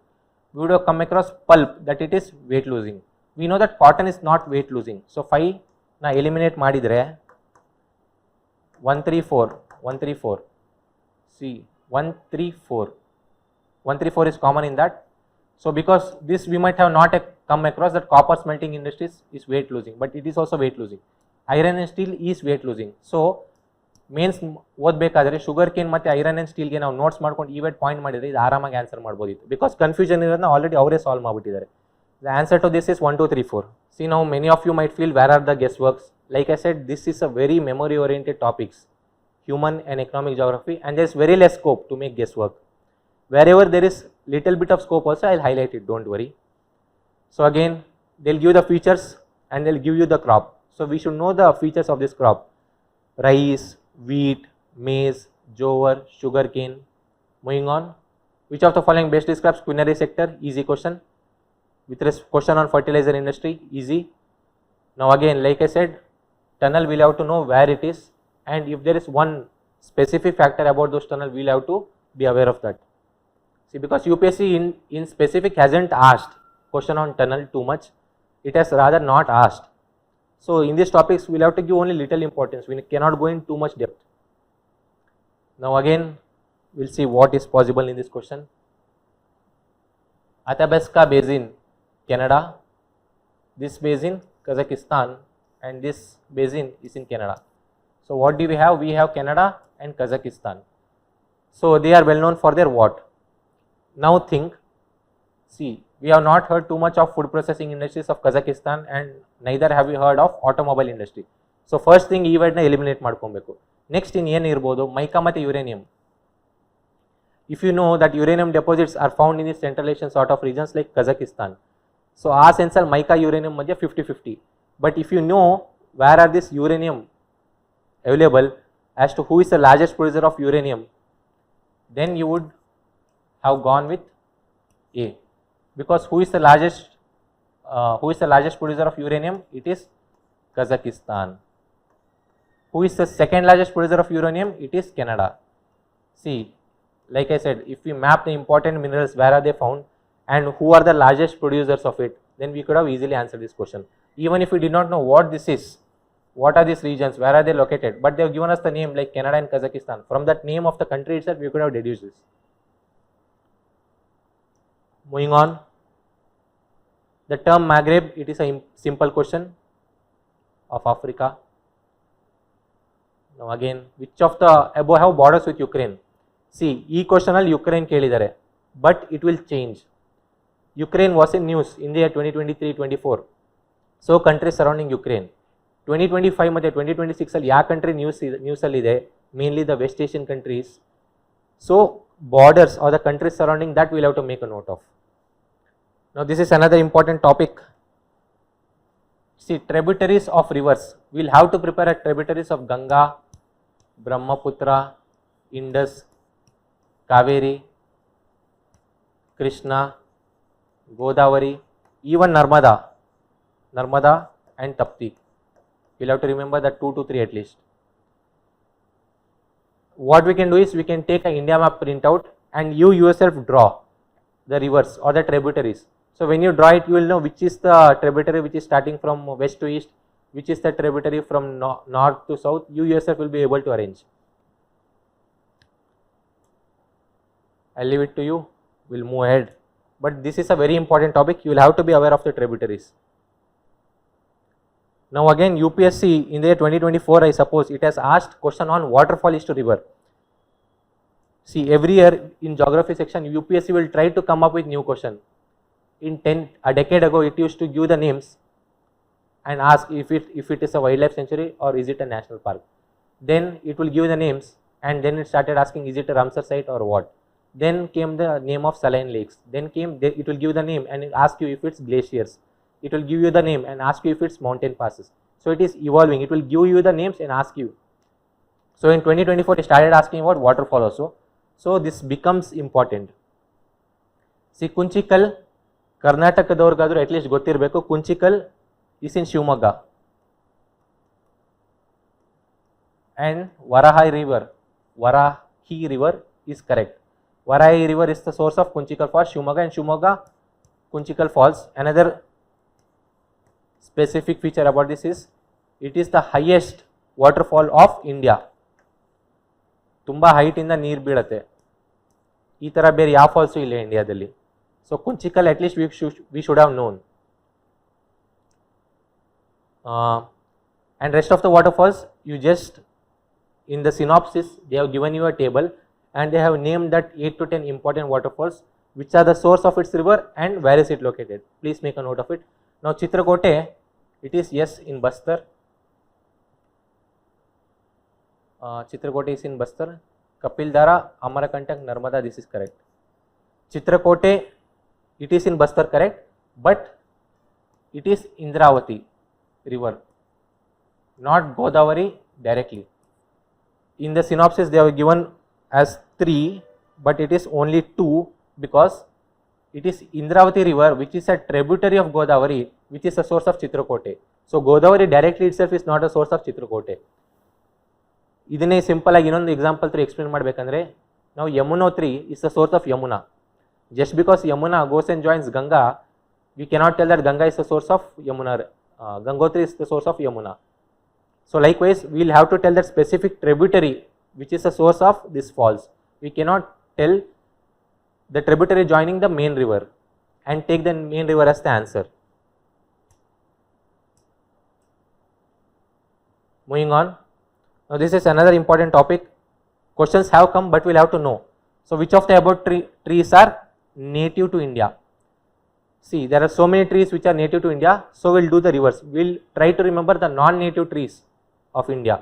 We would have come across pulp, that it is weight losing. We know that cotton is not weight losing. So 5 na eliminate madidre 134. See, 134 is common in that. So because this we might have not come across that copper smelting industries is weight losing, but it is also weight losing. Iron and steel is weight losing. So mains ಓದಬೇಕಾದ್ರೆ sugar cane ಮತ್ತು iron and ಸ್ಟೀಲ್ಗೆ ನಾವು notes ಮಾಡ್ಕೊಂಡು event point ಮಾಡಿದರೆ ಇದು ಆರಾಮಾಗಿ answer ಮಾಡ್ಬೋದಿತ್ತು, because confusion ಇರೋದನ್ನ already ಅವರೇ ಸಾಲ್ವ್ ಮಾಡಿಬಿಟ್ಟಿದ್ದಾರೆ. The answer to this is 1 2 3 4. See ನಾವು many of you might feel where are the guess works. Like I said, this is a very memory oriented topics, human and economic geography, and there is very less scope to make guesswork. Wherever there is little bit of scope also, I will highlight it, don't worry. So again, they will give the features and they will give you the crop. So we should know the features of this crop: rice, wheat, maize, jowar, sugarcane. Moving on, which of the following best describes quinary sector? Easy question. With question on fertilizer industry, easy. Now again, like I said, tunnel we'll have to know where it is, and if there is one specific factor about those tunnel, we'll have to be aware of that. See, because UPSC in specific hasn't asked question on tunnel too much, it has rather not asked. So in these topics, we'll have to give only little importance. We cannot go in too much depth. Now again, we'll see what is possible in this question. Athabasca Basin, Canada. This basin, Kazakhstan, and this basin is in Canada. So what do we have? We have Canada and Kazakhstan. So they are well known for their what? Now think, see, we have not heard too much of food processing industries of Kazakhstan, and neither have we heard of automobile industry. So first thing ಈ word ನ eliminate ಮಾಡ್ಕೊಬೇಕು. Next ಇನ್ ಏನು ಇರ್ಬೋದು? Mica ಮತ್ತು uranium. If you know that uranium deposits are found in the Central Asian sort of regions like Kazakhstan. So ಆ sense ಅಲ್ಲಿ mica uranium ಮಧ್ಯೆ 50-50. But if you know where are this uranium available as to who is the largest producer of uranium, then you would have gone with A. Because who is the largest producer of uranium? It is Kazakhstan. Who is the second largest producer of uranium? It is Canada. See, like I said, if we map the important minerals, where are they found and who are the largest producers of it, then we could have easily answered this question. Even if we did not know what this is, what are these regions, where are they located, but they have given us the name like Canada and Kazakhstan. From that name of the country itself, we could have deduced this. Moving on, the term Maghreb, it is a simple question of Africa. Now again, which of the above have borders with Ukraine? See, ಈ question ಅಲ್ಲಿ Ukraine ಕೇಳಿದ್ದಾರೆ, but it will change. Ukraine was in news in the 2023-24. So country surrounding Ukraine. 2025 ಮತ್ತು 2026 ಅಲ್ಲಿ ಯಾವ country ನ್ಯೂಸಲ್ಲಿದೆ? Mainly the West Asian countries. So borders are the countries surrounding that will have to make a note of. Now this is another important topic. See, tributaries of rivers. We will have to prepare a tributaries of Ganga, Brahmaputra, Indus, Kaveri, Krishna, Godavari, even Narmada and Tapti. We will have to remember that 2 to 3 at least. What we can do is we can take an India map printout and you yourself draw the rivers or the tributaries. So when you draw it, you will know which is the tributary which is starting from west to east, which is the tributary from north to south. You yourself will be able to arrange. I'll leave it to you. We'll move ahead. But this is a very important topic. You will have to be aware of the tributaries. Now again, UPSC in the year 2024, I suppose it has asked question on waterfall is to river. See, every year in geography section, UPSC will try to come up with new question. A decade ago, it used to give the names and ask if it is a wildlife sanctuary or is it a national park. Then it will give the names, and then it started asking is it a Ramsar site or what. Then came the name of saline lakes. Then it will give the name and ask you if it's glaciers. It will give you the name and ask you if it's mountain passes. So it is evolving. It will give you the names and ask you. So in 2024, it started asking about waterfall also. So this becomes important. See, Kunchikal, ಕರ್ನಾಟಕದವ್ರಿಗಾದ್ರೂ at least ಗೊತ್ತಿರಬೇಕು. Kunchikal is in Shivamogga. and Varahi river is correct. Varahi river is the source of Kunchikal Falls, Shumaga, and Shumaga Kunchikal Falls. Another specific feature about this is it is the highest waterfall of India. ತುಂಬಾ height ಇಂದ ನೀರು ಬೀಳುತ್ತೆ. ಈ ತರ ಬೇರೆ ಯಾವ falls ಇಲ್ಲ ಇಂಡಿಯಾದಲ್ಲಿ. So Kunchikal at least we should have known. And rest of the waterfalls, you just in the synopsis they have given you a table and they have named that 8 to 10 important waterfalls which are the source of its river and where is it located. Please make a note of it. Now Chitrakote, it is yes in Bastar. Chitrakote is in Bastar. Kapildara, Amarakantak, Narmada, this is correct. Chitrakote, it is in Bastar, correct, but it is Indravati river, not Godavari directly. In the synopsis they have given as 3, but it is only 2 because It is Indravati river which is a tributary of Godavari which is a source of Chitrakote. So Godavari directly itself is not a source of Chitrakote. ಇದನ್ನೇ simple ಆಗಿ ಇನ್ನೊಂದು example three explain ಮಾಡಬೇಕಂದ್ರೆ, ನಾವು Yamunotri is the source of Yamuna. Just because Yamuna goes and joins Ganga, we cannot tell that Ganga is the source of Yamuna. Gangotri is the source of Yamuna. So likewise, we will have to tell that specific tributary which is the source of this falls. We cannot tell the tributary joining the main river and take the main river as the answer. Moving on. Now this is another important topic. Questions have come, but we will have to know. So which of the above trees are native to India? See, there are so many trees which are native to India, so we will do the reverse. We will try to remember the non-native trees of India.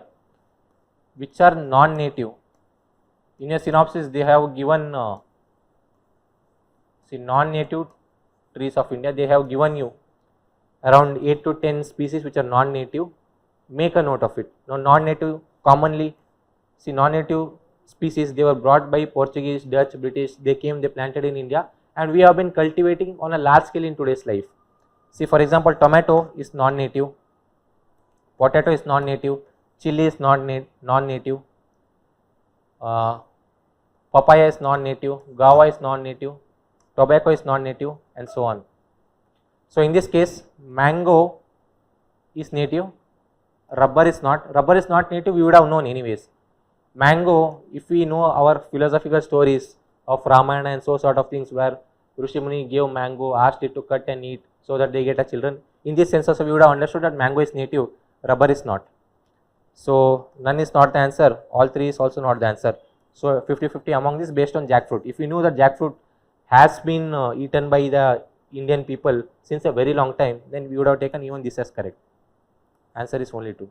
Which are non-native? In your synopsis, they have given, see, non-native trees of India, they have given you around 8 to 10 species which are non-native. Make a note of it. Now, non-native commonly, see, non-native species, they were brought by Portuguese, Dutch, British, they came, they planted in India, and we have been cultivating on a large scale in today's life. See, for example, tomato is non-native, potato is non-native, chili is non-native, papaya is non-native, guava is non-native, tobacco is non-native, and so on. So in this case, mango is native, rubber is not. Rubber is not native, we would have known anyways. Mango, if we know our philosophical stories of Ramayana and so sort of things where Rishi Muni gave mango, asked it to cut and eat so that they get a children. In this sense also we would have understood that mango is native, rubber is not. So none is not the answer, all three is also not the answer. So 50-50 among this based on jackfruit. If we know that jackfruit has been eaten by the Indian people since a very long time, then we would have taken even this as correct. Answer is only 2.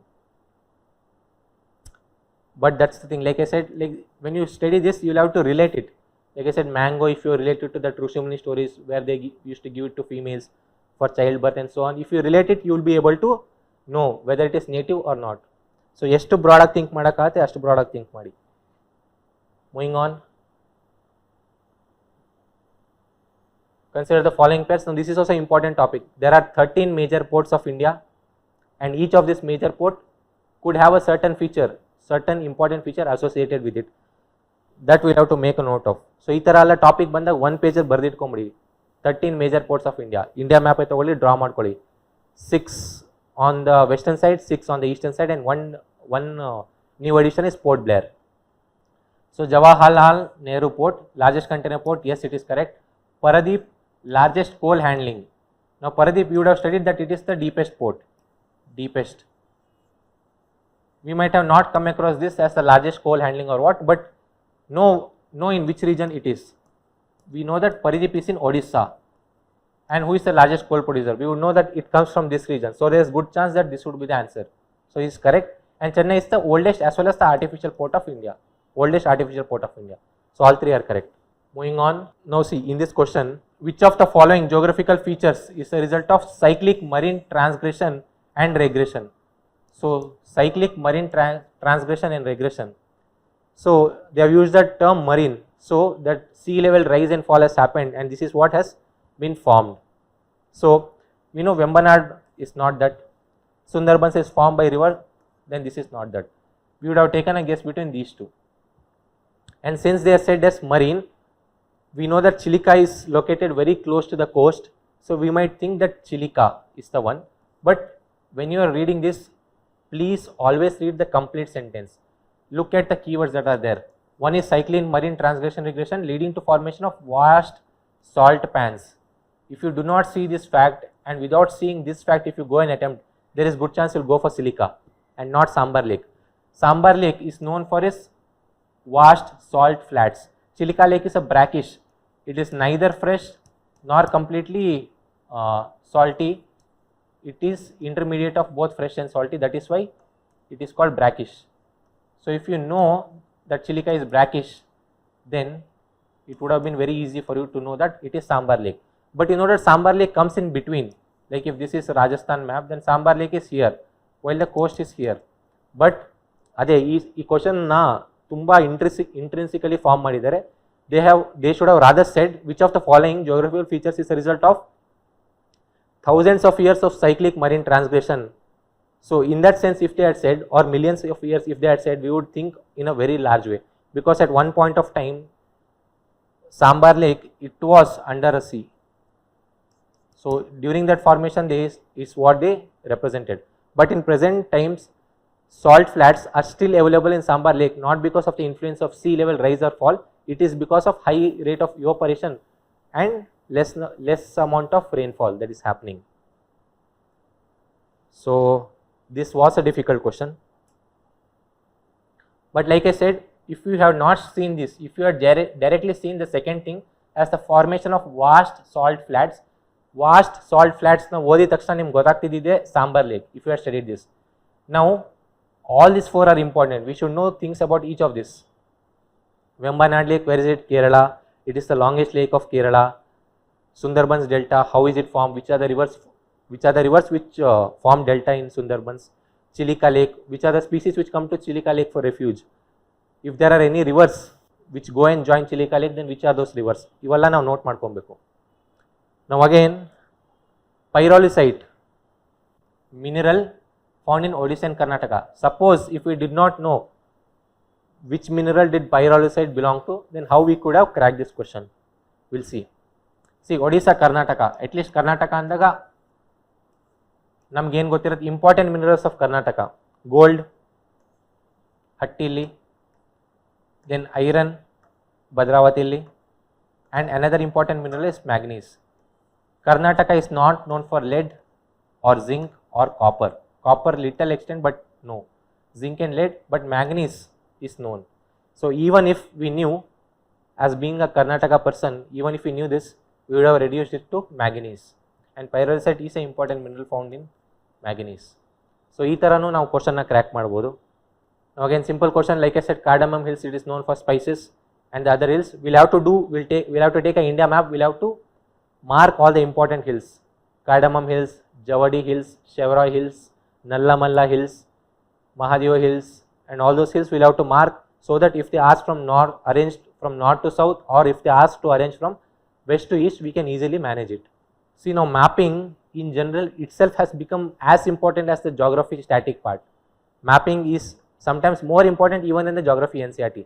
But that's the thing, like I said, like when you study this, you will have to relate it. Like I said, mango, if you relate it to the Rishi Muni stories where they used to give it to females for childbirth and so on, if you relate it, you will be able to know whether it is native or not. So, ಎಷ್ಟು broad ಆಗಿ think ಮಾಡೋಕ್ಕಾಗತ್ತೆ ಅಷ್ಟು broad ಆಗಿ think ಮಾಡಿ. Moving on. Consider the following pairs. Now, this is also an important topic. There are 13 major ports of India, and each of this major port could have a certain feature, certain important feature associated with it, that we have to make a note of. So ಈ ತರ ಎಲ್ಲ topic ಬಂದಾಗ 1 page ಬರೆದಿಟ್ಕೊಂಬಿಡಿ. 13 major ports of India. India map ತಗೊಳ್ಳಿ, draw ಮಾಡ್ಕೊಳ್ಳಿ. 6 on the western side, 6 on the eastern side, and one new addition is Port Blair. So Jawaharlal Nehru Port, largest container port, yes, it is correct. Paradeep, largest coal handling. Now Paradeep, you would have studied that it is the deepest port, deepest. We might have not come across this as the largest coal handling or what, but know in which region it is. We know that Paradeep is in Odisha, and who is the largest coal producer? We would know that it comes from this region. So there is good chance that this would be the answer. So it is correct. And Chennai is the oldest as well as the artificial port of India. Oldest artificial port of India. So all three are correct. Moving on. Now see, in this question, which of the following geographical features is a result of cyclic marine transgression and regression? So cyclic marine transgression and regression. So they have used the term marine. So that sea level rise and fall has happened, and this is what has been formed. So we know Vembanad is not that. Sundarbans is formed by river, then this is not that. We would have taken a guess between these two. And since they are said as marine, we know that Chilika is located very close to the coast. So we might think that Chilika is the one. But when you are reading this, please always read the complete sentence. Look at the keywords that are there. One is cyclic marine transgression regression leading to formation of vast salt pans. If you do not see this fact, and without seeing this fact, if you go and attempt, there is good chance you will go for Silica and not Sambar Lake. Sambar Lake is known for its vast salt flats. Chilika Lake is a brackish. It is neither fresh nor completely salty. It is intermediate of both fresh and salty. That is why it is called brackish. So if you know that Chilika is brackish, then it would have been very easy for you to know that it is Sambar Lake. But you know that Sambar Lake comes in between. Like if this is Rajasthan map, then Sambar Lake is here, while the coast is here. But ಅದೇ ಈ ಕ್ವಶನ್ನ ತುಂಬ ಇಂಟ್ರೆನ್ಸಿಕಲಿ form ಮಾಡಿದ್ದಾರೆ. they should have rather said which of the following geographical features is a result of thousands of years of cyclic marine transgression. So in that sense, if they had said, or millions of years if they had said, we would think in a very large way, because at one point of time Sambar Lake, it was under a sea. So during that formation days is what they represented. But in present times, salt flats are still available in Sambar Lake, not because of the influence of sea level rise or fall. It is because of high rate of evaporation and less amount of rainfall that is happening. So this was a difficult question. But like I said, if you have not seen this, if you have directly seen the second thing as the formation of vast salt flats na ಓದಿದ ತಕ್ಷಣ ನಿಮ್ಗೆ ಗೊತ್ತಾಗ್ತಿದ್ದಿದೆ Sambhar lake. If you have studied this, now all these four are important. We should know things about each of this. Vembanad Lake, where is it? Kerala. It is the longest lake of Kerala. Sundarbans Delta, how is it formed? Which are the rivers which form delta in Sundarbans? Chilika Lake, which are the species which come to Chilika Lake for refuge? If there are any rivers which go and join Chilika Lake, then which are those rivers? ಇವೆಲ್ಲ ನಾವು note ಮಾಡ್ಕೊಬೇಕು. Now again, pyrolusite, mineral found in Odisha and Karnataka. Suppose if we did not know which mineral did pyrolusite belong to, then how we could have cracked this question? We'll see. See, Odisha, Karnataka, at least Karnataka ಅಂದಾಗ ನಮ್ಗೆ ಏನು ಗೊತ್ತಿರುತ್ತೆ, important minerals of Karnataka, gold, ಹಟ್ಟಿಲಿ, then iron, ಭದ್ರಾವತಿಲಿ, and another important mineral is manganese. Karnataka is not known for lead or zinc or copper. Copper little extent, but no. Zinc and lead, but manganese is known. So even if we knew, as being a Karnataka person, even if we knew this, we would have reduced it to manganese. And pyrolusite is an important mineral found in manganese. So ee taranu ನಾವು question ನ crack ಮಾಡಬಹುದು. Now again, simple question, like I said, cardamom hills, it is known for spices, and the other hills we'll have to take an India map. We'll have to mark all the important hills: Cardamom Hills, Javadi Hills, Chevroy Hills, Nallamalla Hills, Mahadeva Hills, and all those hills we'll have to mark, so that if they ask from north, arranged from north to south, or if they ask to arrange from west to east, we can easily manage it. See, now mapping in general itself has become as important as the geography static part. Mapping is sometimes more important even than the geography NCERT.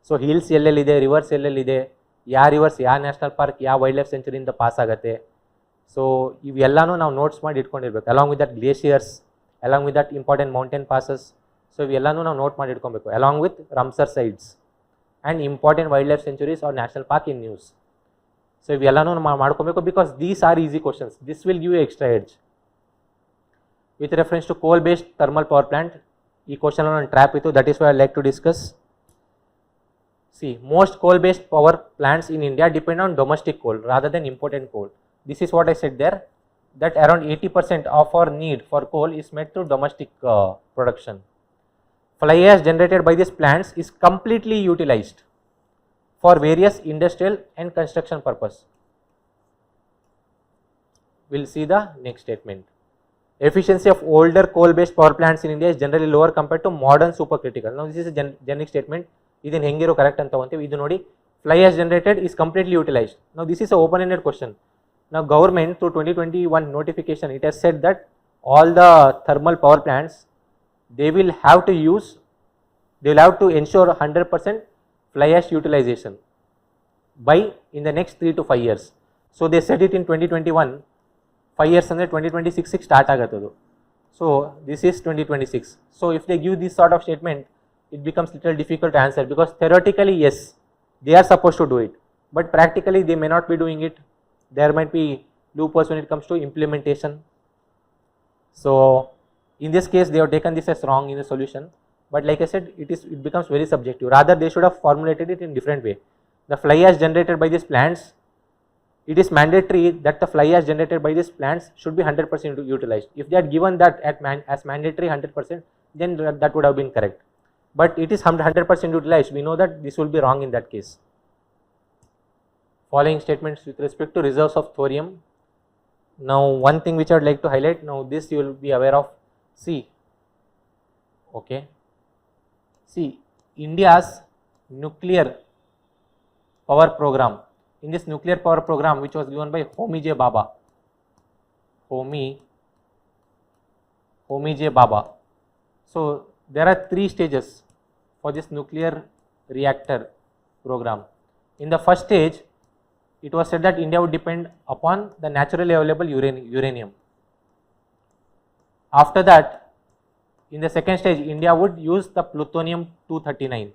So hills ಎಲ್ಲೆಲ್ಲಿದೆ, rivers ಎಲ್ಲೆಲ್ಲಿದೆ, ಯಾವ rivers ಯಾವ national park ಯಾವ wild life ಸೆಂಚುರಿಯಿಂದ pass ಆಗುತ್ತೆ. So ಇವೆಲ್ಲನೂ ನಾವು notes ಮಾಡಿ ಇಟ್ಕೊಂಡಿರ್ಬೇಕು, along with that glaciers, along with that important mountain passes. So ಇವೆಲ್ಲನೂ ನಾವು ನೋಟ್ ಮಾಡಿ ಇಟ್ಕೊಬೇಕು, along with Ramsar sites and important wild life sanctuaries are national park in news. So ಇವೆಲ್ಲನೂ ಮಾಡ್ಕೊಬೇಕು, because these are easy questions. This will give you extra edge. With reference to coal based thermal power plant, ಈ question ಒಂದು trap ಇತ್ತು, that is why I like to discuss. See, most coal-based power plants in India depend on domestic coal rather than imported coal. This is what I said there, that around 80% of our need for coal is met through domestic production. Fly ash generated by these plants is completely utilized for various industrial and construction purpose. We'll see the next statement. Efficiency of older coal-based power plants in India is generally lower compared to modern supercritical. Now this is a generic statement. ಇದನ್ನು ಹೆಂಗಿರೋ correct ಅಂತ ತಗೊಂತೀವಿ. ಇದು ನೋಡಿ, fly ash generated is completely utilised. ನಾವು this is a open ended question. ನಾವು government through 2021 notification, it has said that all the thermal power plants, they will have to ensure 100% fly ash utilization by in the next 3 to 5 years. So they said it in 2021, 5 years ಅಂದರೆ 2026 start ಆಗುತ್ತದು. So this is 2026. So if they give this sort of statement, it becomes little difficult to answer, because theoretically yes, they are supposed to do it, but practically they may not be doing it. There might be loopholes when it comes to implementation. So in this case they have taken this as wrong in the solution, but like I said, it becomes very subjective. Rather they should have formulated it in different way. The fly ash generated by these plants, it is mandatory that the fly ash generated by these plants should be 100% utilized. If they had given that as mandatory 100%, then that would have been correct. But it is 100% utilized. We know that this will be wrong in that case. Following statements with respect to reserves of thorium. Now one thing which I would like to highlight, now this you will be aware of. See, okay, see, India's nuclear power program. In this nuclear power program, which was given by Homi J. Bhabha. Homi J. Bhabha. So there are 3 stages for this nuclear reactor program. In the first stage, it was said that India would depend upon the naturally available uranium. After that, in the second stage, India would use the plutonium-239.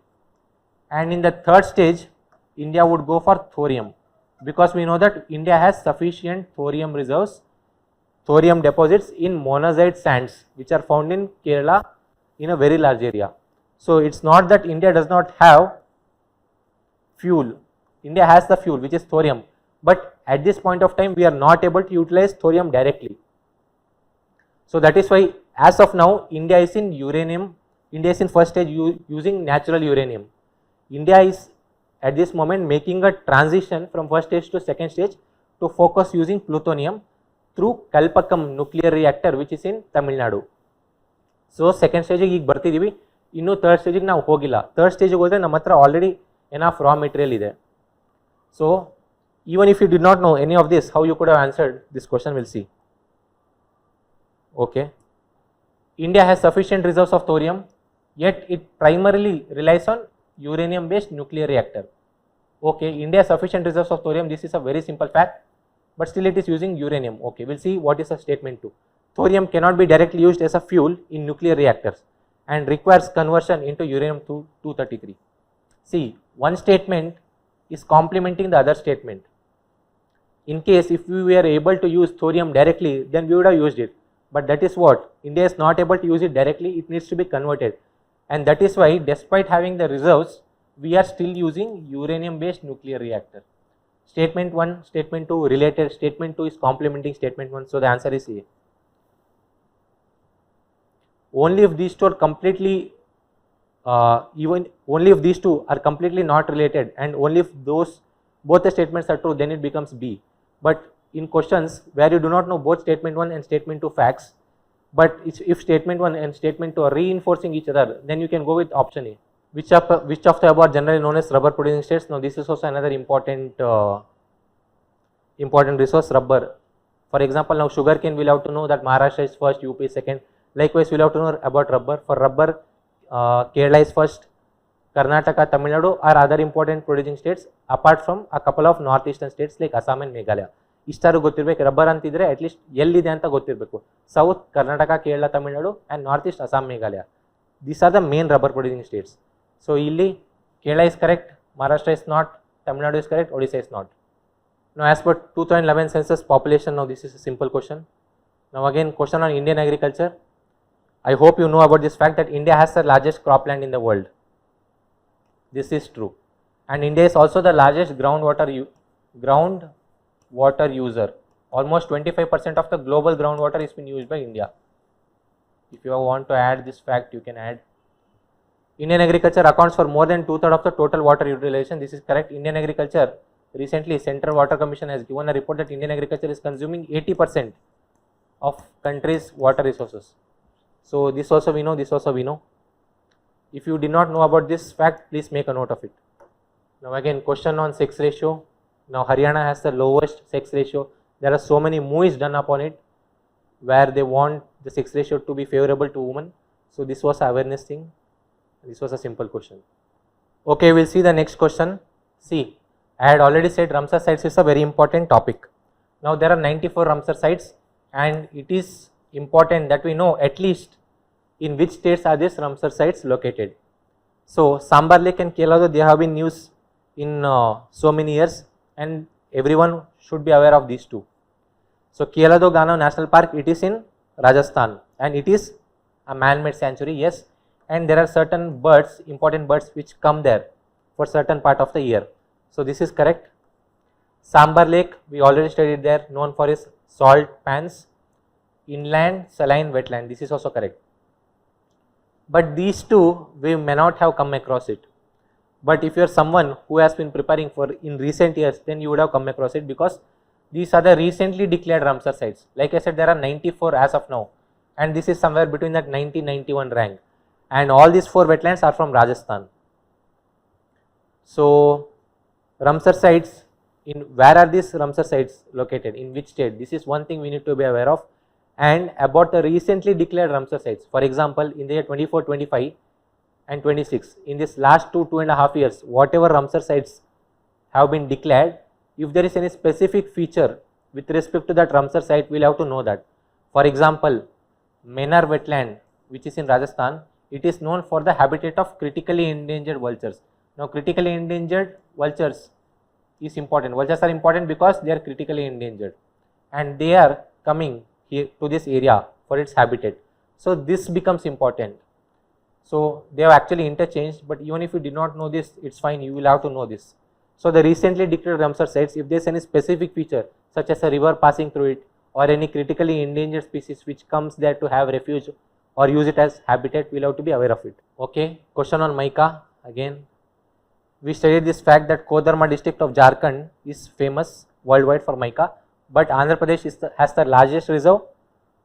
And in the third stage, India would go for thorium, because we know that India has sufficient thorium reserves, thorium deposits in monazite sands, which are found in Kerala in a very large area. So it's not that India does not have fuel. India has the fuel, which is thorium, but at this point of time we are not able to utilize thorium directly. So that is why as of now India is in uranium, India is in first stage using natural uranium. India is at this moment making a transition from first stage to second stage to focus using plutonium through Kalpakam nuclear reactor, which is in Tamil Nadu. So second stage ಈಗ ಬರ್ತಿದೀವಿ, ಇನ್ನು third stage ನಾವು ಹೋಗಿಲ್ಲ. Third stage ಹೋದ್ರೆ ನಮ್ಮ ಹತ್ರ already enough raw material ಇದೆ. So even if you did not know any of this, how you could have answered this question, we'll see. Okay, India has sufficient reserves of thorium, yet it primarily relies on uranium based nuclear reactor. Okay, India has sufficient reserves of thorium, this is a very simple fact, but still it is using uranium. Okay, we'll see what is a statement 2. Thorium cannot be directly used as a fuel in nuclear reactors and requires conversion into uranium-233. See, one statement is complementing the other statement. In case if we were able to use thorium directly, then we would have used it. But that is what India is not able to use it directly, it needs to be converted. And that is why despite having the reserves, we are still using uranium based nuclear reactor. Statement 1, statement 2 related, statement 2 is complementing statement 1. So the answer is A. Only if these two are completely only if these two are completely not related, and only if both the statements are true, then it becomes B. But in questions where you do not know both statement 1 and statement 2 facts, but if statement 1 and statement 2 are reinforcing each other, then you can go with option A. Which of the above are generally known as rubber producing states? Now this is also another important resource, rubber. For example, now sugarcane, we'll have to know that Maharashtra is first, UP is second. Likewise, we'll have to know about rubber. For rubber, Kerala is first, Karnataka, Tamil Nadu are other important producing states, apart from a couple of northeastern states like Assam and Meghalaya. ಇಷ್ಟಾರು ಗೊತ್ತಿರಬೇಕು, rubber ಅಂತಿದ್ರೆ at least ಎಲ್ಲಿದೆ ಅಂತ ಗೊತ್ತಿರಬೇಕು. South Karnataka, Kerala, Tamil Nadu and north east Assam, Meghalaya. These are the main rubber producing states. So ಇಲ್ಲಿ Kerala is correct, Maharashtra is not, Tamil Nadu is correct, Odisha is not. Now as per 2011 census population, now this is a simple question. Now again question on Indian agriculture. I hope you know about this fact that India has the largest cropland in the world. This is true. And India is also the largest groundwater user. Almost 25% of the global groundwater is being used by India. If you want to add this fact, you can add. Indian agriculture accounts for more than 2/3 of the total water utilization. This is correct. Indian agriculture, recently Central Water Commission has given a report that Indian agriculture is consuming 80% of country's water resources. So this also we know, this also we know. If you did not know about this fact, please make a note of it. Now again question on sex ratio. Now Haryana has the lowest sex ratio. There are so many movies done upon it where they want the sex ratio to be favorable to women. So this was an awareness thing. This was a simple question. Okay, we'll see the next question. See, I had already said Ramsar sites is a very important topic. Now there are 94 Ramsar sites, and it is important that we know at least in which states are these Ramsar sites located. So Sambar Lake and Kelado, they have been used in so many years, and everyone should be aware of these two. So Kelado Gano National Park, it is in Rajasthan, and it is a man-made sanctuary, yes, and there are certain birds, important birds which come there for certain part of the year. So this is correct. Sambar Lake, we already studied there, known for its salt pans, inland saline wetland, this is also correct. But these two, we may not have come across it. But if you are someone who has been preparing for in recent years, then you would have come across it, because these are the recently declared Ramsar sites. Like I said, there are 94 as of now, and this is somewhere between that 90-91 rank, and all these 4 wetlands are from Rajasthan. So Ramsar sites, where are these Ramsar sites located, in which state? This is one thing we need to be aware of. And about the recently declared Ramsar sites, for example, in the year 24, 25 and 26, in this last 2.5 years, whatever Ramsar sites have been declared, if there is any specific feature with respect to that Ramsar site, we will have to know that. For example, Menar wetland, which is in Rajasthan, it is known for the habitat of critically endangered vultures. Now, critically endangered vultures is important. Vultures are important because they are critically endangered and they are coming here to this area for its habitat. So, this becomes important. So, they have actually interchanged, but even if you did not know this, it is fine, you will have to know this. So, the recently declared Ramsar sites, if there is any specific feature such as a river passing through it or any critically endangered species which comes there to have refuge or use it as habitat, we will have to be aware of it. Okay, question on mica again. We studied this fact that Kodarma district of Jharkhand is famous worldwide for mica, but Andhra Pradesh has the largest reserve.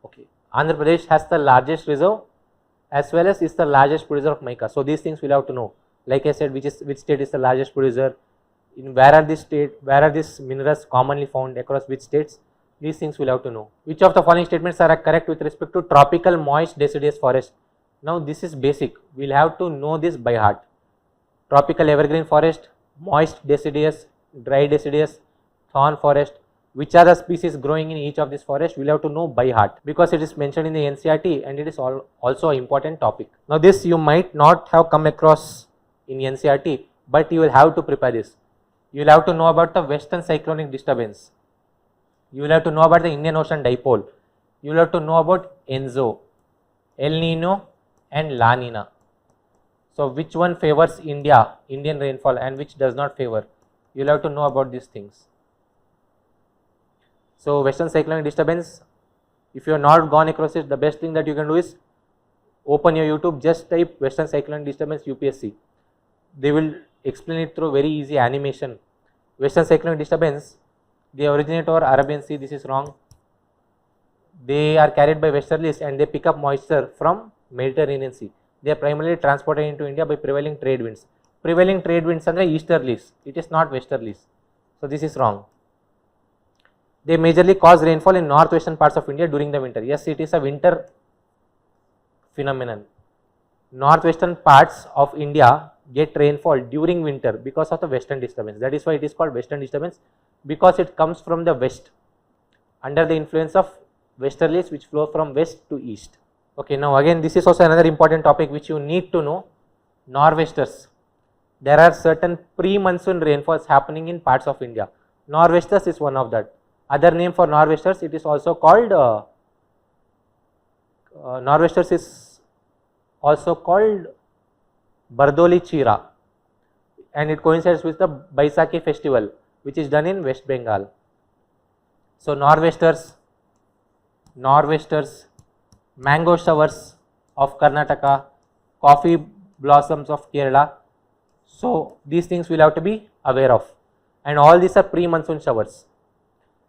Okay, Andhra Pradesh has the largest reserve as well as is the largest producer of mica. So, these things we will have to know. Like I said, which state is the largest producer, in where are these minerals commonly found across which states, these things we will have to know. Which of the following statements are correct with respect to tropical moist deciduous forest? Now, this is basic, we will have to know this by heart. Tropical evergreen forest, moist deciduous, dry deciduous, thorn forest, which are the species growing in each of these forests, we will have to know by heart because it is mentioned in the NCERT and it is also an important topic. Now, this you might not have come across in NCERT, but you will have to prepare this. You will have to know about the western cyclonic disturbance. You will have to know about the Indian Ocean dipole. You will have to know about ENSO, El Nino and La Nina. So, which one favors Indian rainfall and which does not favor? You will have to know about these things. So, western cyclonic disturbance, if you have not gone across it, the best thing that you can do is open your YouTube, just type western cyclonic disturbance UPSC. They will explain it through very easy animation. Western cyclonic disturbance, they originate over Arabian Sea, this is wrong. They are carried by westerlies and they pick up moisture from Mediterranean Sea. They are primarily transported into India by prevailing trade winds. Prevailing trade winds are easterlies, it is not westerlies. So, this is wrong. They majorly cause rainfall in northwestern parts of India during the winter. Yes, it is a winter phenomenon. Northwestern parts of India get rainfall during winter because of the western disturbance. That is why it is called western disturbance, because it comes from the west under the influence of westerlies which flow from west to east. Okay, now again this is also another important topic which you need to know. Nor'westers. There are certain pre-monsoon rainfalls happening in parts of India. Nor'westers is one of that. Other name for nor'westers, it is also called nor'westers is also called Bardoli Chira, and it coincides with the Baisakhi festival which is done in West Bengal. So, nor'westers, mango showers of Karnataka, coffee blossoms of Kerala. So, these things we will have to be aware of, and all these are pre-monsoon showers.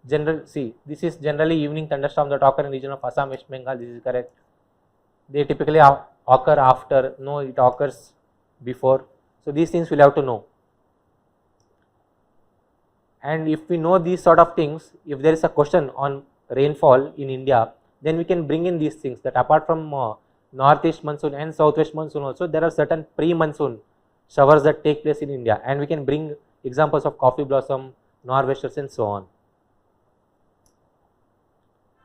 This is generally evening thunderstorms that occur in the region of Assam, West Bengal, this is correct. They typically occur after, no, it occurs before. So, these things we will have to know. And if we know these sort of things, if there is a question on rainfall in India, then we can bring in these things, that apart from northeast monsoon and southwest monsoon also, there are certain pre-monsoon showers that take place in India, and we can bring examples of coffee blossom, nor'westers and so on.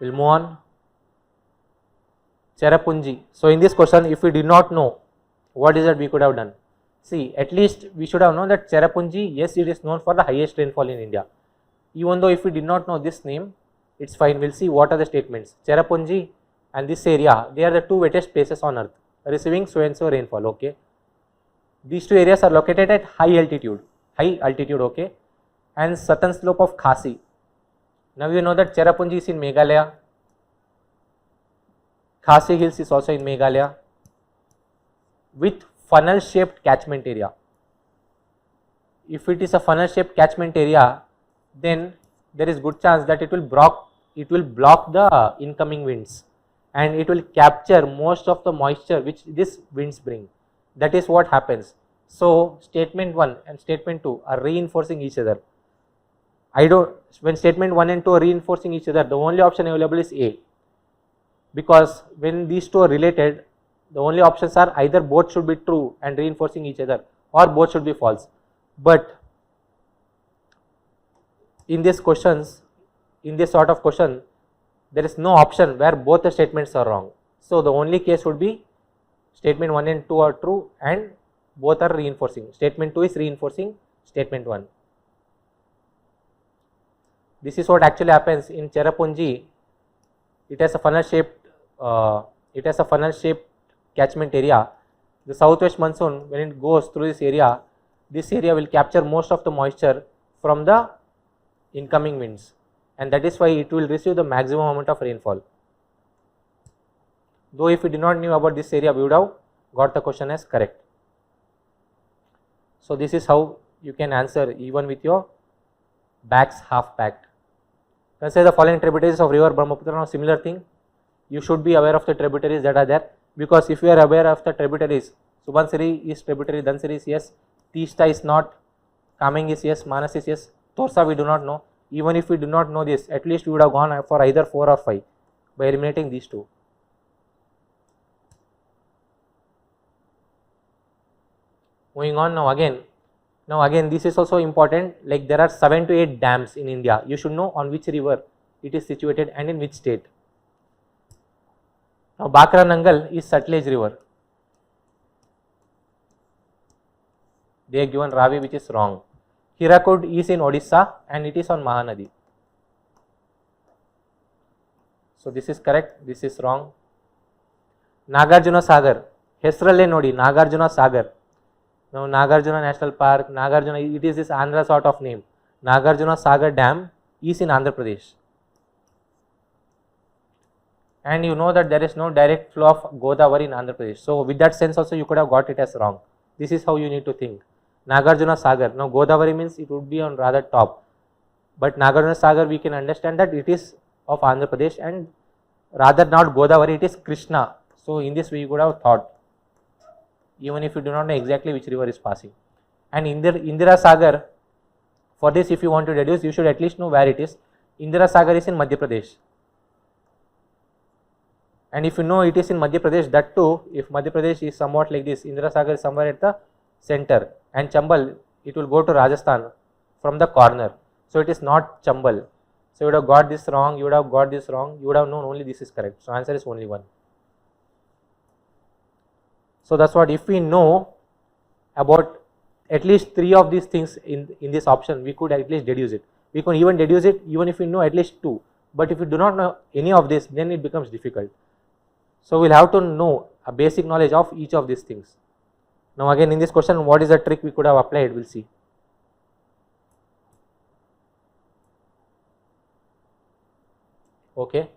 We will move on. Cherrapunji. So, in this question, if we did not know, what is that we could have done? See, at least we should have known that Cherrapunji, yes, it is known for the highest rainfall in India. Even though if we did not know this name, it is fine. We will see what are the statements. Cherrapunji and this area, they are the two wettest places on earth receiving so and so rainfall. Okay. These two areas are located at high altitude, okay, and southern slope of Khasi. Now you know that Cherrapunji is in Meghalaya, Khasi Hills is also in Meghalaya, with funnel shaped catchment area. If it is a funnel shaped catchment area, then there is good chance that it will block the incoming winds, and it will capture most of the moisture which these winds bring. That is what happens. So statement 1 and statement 2 are reinforcing each other. When statement 1 and 2 are reinforcing each other, the only option available is A, because when these two are related, the only options are either both should be true and reinforcing each other, or both should be false. But in this sort of question, there is no option where both the statements are wrong. So the only case would be statement 1 and 2 are true and both are reinforcing. Statement 2 is reinforcing statement 1. This is what actually happens in Cherrapunji. It has a funnel shaped catchment area. The southwest monsoon, when it goes through this area will capture most of the moisture from the incoming winds, and that is why it will receive the maximum amount of rainfall. Though if we did not know about this area, we would have got the question as correct. So this is how you can answer even with your bags half packed. Consider the following tributaries of river Brahmaputra. Now similar thing, you should be aware of the tributaries that are there, because if you are aware of the tributaries, Subansiri is tributary, Dhansiri is yes, Teesta is not, Kameng is yes, Manas is yes, Torsa we do not know. Even if we do not know this, at least we would have gone for either 4 or 5 by eliminating these two. Moving on now again this is also important, like there are 7 to 8 dams in India. You should know on which river it is situated and in which state. Now Bakra Nangal is Sutlej river. They are given Ravi, which is wrong. Hirakud is in Odisha and it is on Mahanadi. So this is correct, this is wrong. Nagarjuna Sagar, Hesralle Nodi, Nagarjuna Sagar. Now Nagarjuna National Park, Nagarjuna, it is this Andhra sort of name. Nagarjuna Sagar Dam is in Andhra Pradesh. And you know that there is no direct flow of Godavari in Andhra Pradesh. So with that sense also you could have got it as wrong. This is how you need to think. Nagarjuna Sagar, now Godavari means it would be on rather top. But Nagarjuna Sagar, we can understand that it is of Andhra Pradesh and rather not Godavari, it is Krishna. So in this way you could have thought, even if you do not know exactly which river is passing. And Indira Sagar, for this if you want to deduce, you should at least know where it is. Indira Sagar is in Madhya Pradesh. And if you know it is in Madhya Pradesh, that too, if Madhya Pradesh is somewhat like this, Indira Sagar is somewhere at the center, and Chambal, it will go to Rajasthan from the corner. So it is not Chambal. So you would have got this wrong, you would have got this wrong, you would have known only this is correct. So answer is only 1. So that's what, if we know about at least 3 of these things in this option, we could at least deduce it. We could even deduce it even if we know at least 2. But if we do not know any of this, then it becomes difficult. So we'll have to know a basic knowledge of each of these things. Now again in this question, what is the trick we could have applied, we'll see. Okay.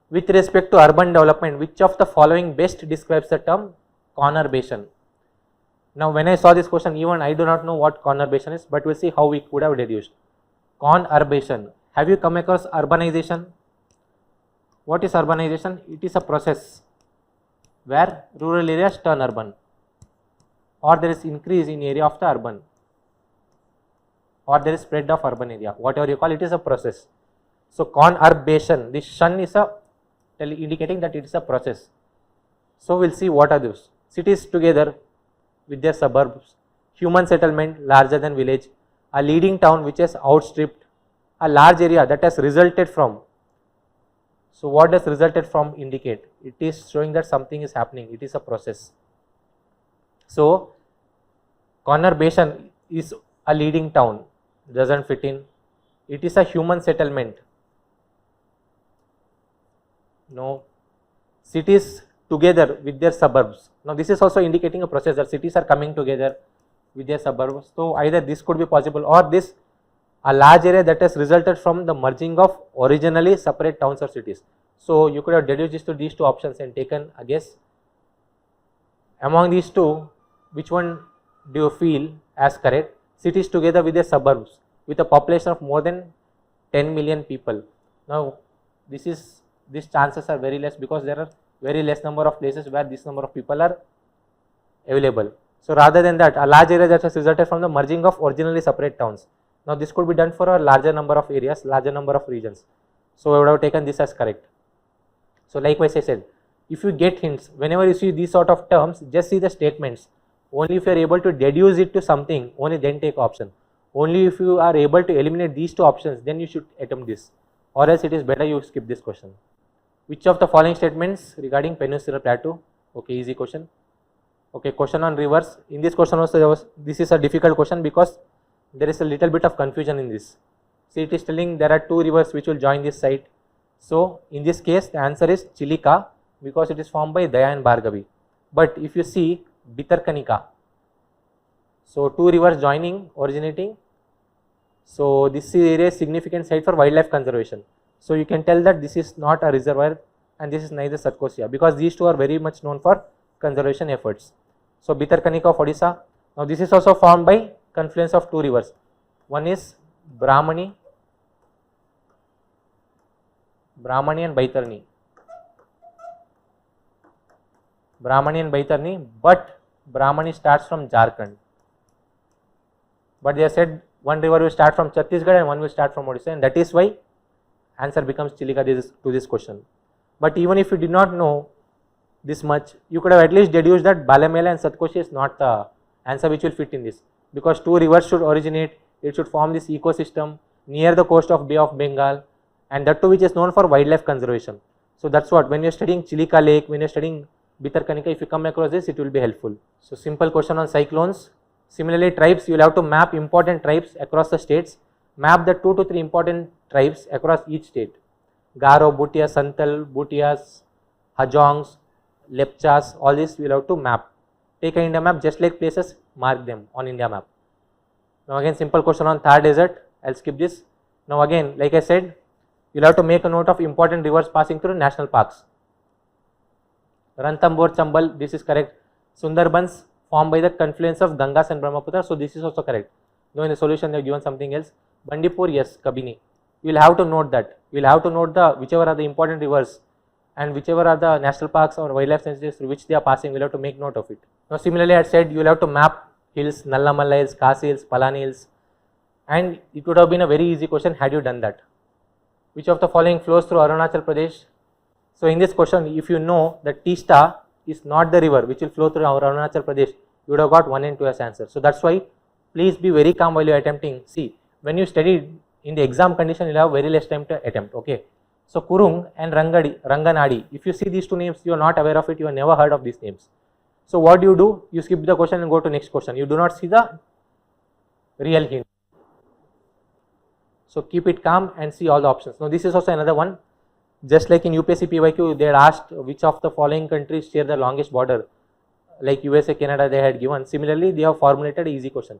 With respect to urban development, which of the following best describes the term conurbation? Now when I saw this question, even I do not know what conurbation is, but we'll see how we could have deduced. Conurbation. Have you come across urbanization? What is urbanization? It is a process where rural areas turn urban, or there is increase in area of the urban, or there is spread of urban area, whatever you call it, is a process. So conurbation, this shun is indicating that it is a process. So we'll see what are those. Cities together with their suburbs, human settlement larger than village, a leading town which has outstripped, a large area that has resulted from. So what does resulted from indicate? It is showing that something is happening, it is a process. So conurbation is a leading town, doesn't fit in. It is a human settlement, no. Cities together with their suburbs. Now this is also indicating a process that cities are coming together with their suburbs. So either this could be possible, or this a large area that has resulted from the merging of originally separate towns or cities. So you could have deduced this to these 2 options and taken a guess. Among these 2, which one do you feel as correct? Cities together with their suburbs with a population of more than 10 million people. Now these chances are very less, because there are very less number of places where this number of people are available. So rather than that, a large area that has resulted from the merging of originally separate towns. Now this could be done for a larger number of areas, larger number of regions. So I would have taken this as correct. So likewise I said, if you get hints, whenever you see these sort of terms, just see the statements. Only if you are able to deduce it to something, only then take option. Only if you are able to eliminate these two options, then you should attempt this. Or else it is better you skip this question. Which of the following statements regarding Peninsular Plateau? Okay, easy question. Okay, question on rivers. In this question also, this is a difficult question because there is a little bit of confusion in this. See, it is telling there are two rivers which will join this site. So in this case, the answer is Chilika because it is formed by Daya and Bhargavi. But if you see Bitarkanika, so two rivers joining, originating. So this area is significant site for wildlife conservation. So you can tell that this is not a reservoir and this is neither Satkosia because these two are very much known for conservation efforts. So Bitarkanika of Odisha. Now this is also formed by confluence of two rivers. One is Brahmani and Baitarni. But Brahmani starts from Jharkhand. But they have said one river will start from Chhattisgarh and one will start from Odisha, and that is why answer becomes Chilika to this question. But even if you did not know this much, you could have at least deduced that Balamela and Satkoshi is not the answer which will fit in this, because two rivers should originate, it should form this ecosystem near the coast of Bay of Bengal, and that too which is known for wildlife conservation. So that's what, when you are studying Chilika Lake, when you are studying Bitarkanika, if you come across this, it will be helpful. So simple question on cyclones. Similarly, tribes, you will have to map important tribes across the states. Map the 2 to 3 important tribes across each state. Garo, Bhutia, Santal, Bhutias, Hajongs, Lepchas, all this we will have to map. Take an India map, just like places, mark them on India map. Now again, simple question on Thar Desert. I will skip this. Now again, like I said, you will have to make a note of important rivers passing through national parks. Ranthambore, Chambal, this is correct. Sundarbans formed by the confluence of Gangas and Brahmaputra, so this is also correct. Now in the solution they have given something else. Bandipur, yes, Kabini. You will have to note that. You will have to note the whichever are the important rivers and whichever are the national parks or wildlife sanctuaries through which they are passing, we will have to make note of it. Now similarly, I said you will have to map hills, Nallamalla Hills, Khasi Hills, Palani Hills, and it would have been a very easy question had you done that. Which of the following flows through Arunachal Pradesh? So in this question, if you know that Teesta is not the river which will flow through Arunachal Pradesh, you would have got 1 and 2 as answer. So that's why please be very calm while you are attempting. See, when you study in the exam condition, you will have very less time to attempt. Okay. So Kurung and Ranganadi, if you see these two names, you are not aware of it, you have never heard of these names. So what do? You skip the question and go to next question. You do not see the real hint. So keep it calm and see all the options. Now this is also another one. Just like in UPSC PYQ, they had asked which of the following countries share the longest border, like USA, Canada they had given. Similarly, they have formulated an easy question.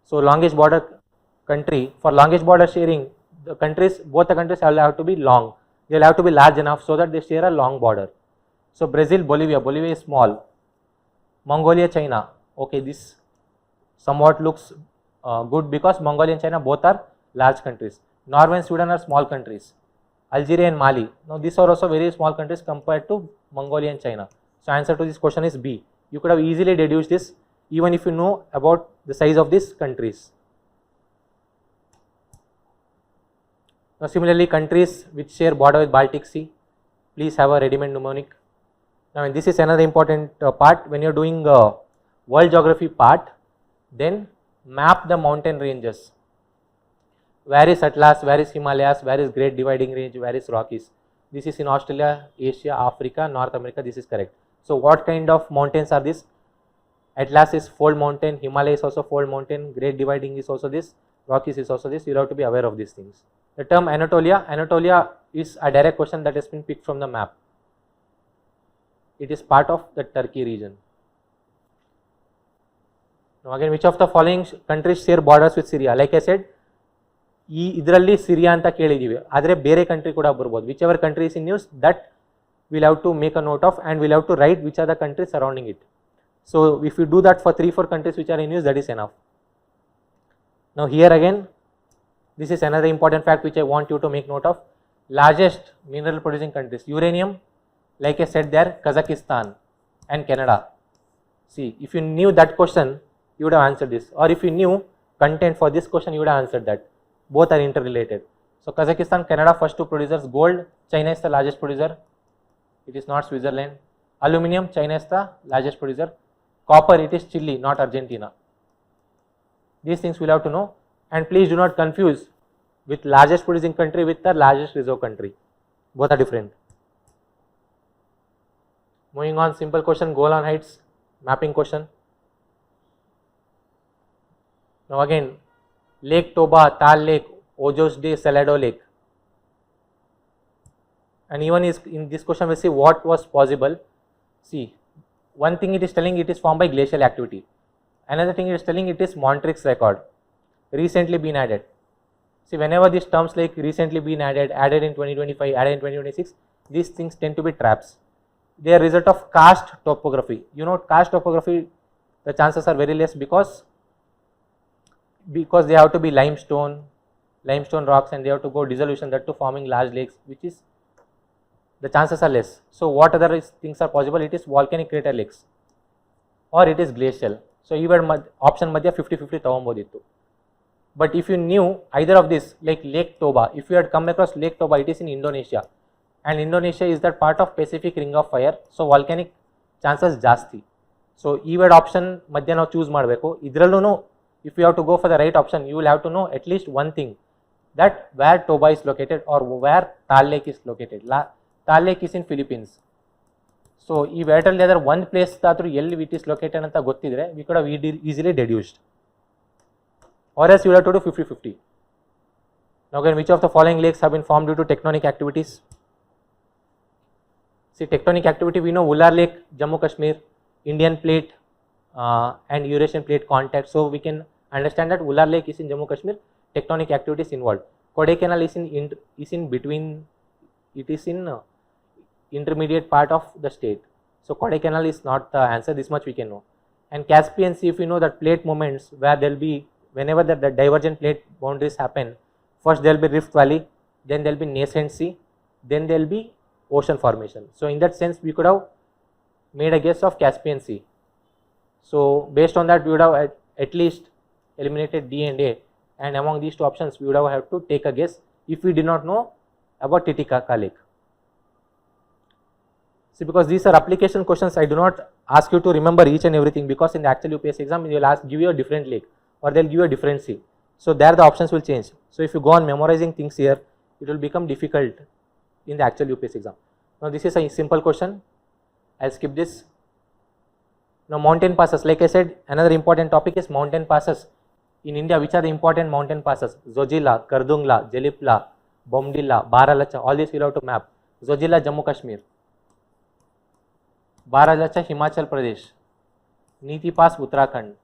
So longest border country, for longest border sharing, the countries, both the countries will have to be long. They will have to be large enough so that they share a long border. So Brazil, Bolivia is small. Mongolia, China, okay, this somewhat looks good because Mongolia and China both are large countries. Norway and Sweden are small countries. Algeria and Mali, now these are also very small countries compared to Mongolia and China. So answer to this question is B. You could have easily deduced this even if you know about the size of these countries. Now similarly, countries which share border with Baltic Sea, please have a ready-made mnemonic. Now this is another important part. When you are doing world geography part, then map the mountain ranges. Where is Atlas, where is Himalayas, where is Great Dividing Range, where is Rockies? This is in Australia, Asia, Africa, North America, this is correct. So what kind of mountains are these? Atlas is fold mountain, Himalaya is also fold mountain, Great Dividing is also this, Rockies is also this. You have to be aware of these things. The term Anatolia is a direct question that has been picked from the map. It is part of the Turkey region. Now again, which of the following countries share borders with Syria? Like I said, ಇದರಲ್ಲಿ Syria ಅಂತ ಕೇಳಿದೀವಿ, ಆದರೆ ಬೇರೆ country ಕೂಡ ಬರ್ಬೋದು. Whichever country is in news, that will have to make a note of and will have to write which are the countries surrounding it. So if you do that for 3-4 countries which are in use, that is enough. Now here again, this is another important fact which I want you to make note of. Largest mineral producing countries, uranium, like I said there, Kazakhstan and Canada. See, if you knew that question, you would have answered this, or if you knew content for this question, you would have answered that. Both are interrelated. So Kazakhstan, Canada, first two producers. Gold, China is the largest producer. It is not Switzerland. Aluminium, China is the largest producer. Copper, it is Chile, not Argentina. These things we'll have to know. And please do not confuse with largest producing country with the largest reserve country. Both are different. Moving on, simple question, Golan Heights, mapping question. Now again, Lake Toba, Tal Lake, Ojos de Salado Lake. And even is in this question we see what was possible. See, one thing it is telling it is formed by glacial activity. Another thing it is telling it is Montrix record, recently been added. See, whenever these terms like recently been added in 2025, added in 2026, these things tend to be traps. They are result of karst topography. You know, karst topography, the chances are very less because they have to be limestone rocks, and they have to go dissolution that to forming large lakes, which is the chances are less. So what other things are possible? It is volcanic crater lakes or it is glacial. So even option madhya 50-50 ತಗೊಂಬೋದಿತ್ತು. But if you knew either of this, like Lake Toba, if you had come across Lake Toba, it is in Indonesia, and Indonesia is that part of Pacific Ring of Fire, so volcanic chances ಜಾಸ್ತಿ. So ಈ word option ಮಧ್ಯ ನಾವು choose ಮಾಡಬೇಕು. ಇದರಲ್ಲೂ if you have to go for the right option, you will have to know at least one thing, that where Toba is located or where Tal Lake is located. Tal Lake is in Philippines. So ಈ ಎರಡರಲ್ಲಿ ಅದರ one place ಆದರೂ ಎಲ್ಲಿ it is located ಅಂತ ಗೊತ್ತಿದ್ರೆ we could have easily deduced. Or else you will have to do 50-50. Now again, which of the following lakes have been formed due to tectonic activities? See, tectonic activity we know Ular Lake, Jammu Kashmir, Indian plate and Eurasian plate contact. So we can understand that Ular Lake is in Jammu Kashmir, tectonic activities involved. Kodaikanal is in between, it is in intermediate part of the state. So Kodaikanal is not the answer, this much we can know. And Caspian Sea, if you know that plate moments where there will be, whenever the divergent plate boundaries happen, first there will be rift valley, then there will be nascent sea, then there will be ocean formation. So in that sense we could have made a guess of Caspian Sea. So based on that we would have at least eliminated D and A, and among these two options we would have to take a guess if we did not know about Titicaca Lake. See, because these are application questions, I do not ask you to remember each and everything, because in the actual UPSC exam they will give you a different lake or they will give you a different sea. So there the options will change. So if you go on memorizing things here, it will become difficult in the actual UPSC exam. Now this is a simple question, I will skip this. Now mountain passes, like I said, another important topic is mountain passes. In India, which are the important mountain passes? Zojila, Kardungla, Jalipla, Bomdila, Baralacha, all these we will have to map. Zojila, Jammu Kashmir. Baralacha, Himachal Pradesh. Niti Pass, Uttarakhand.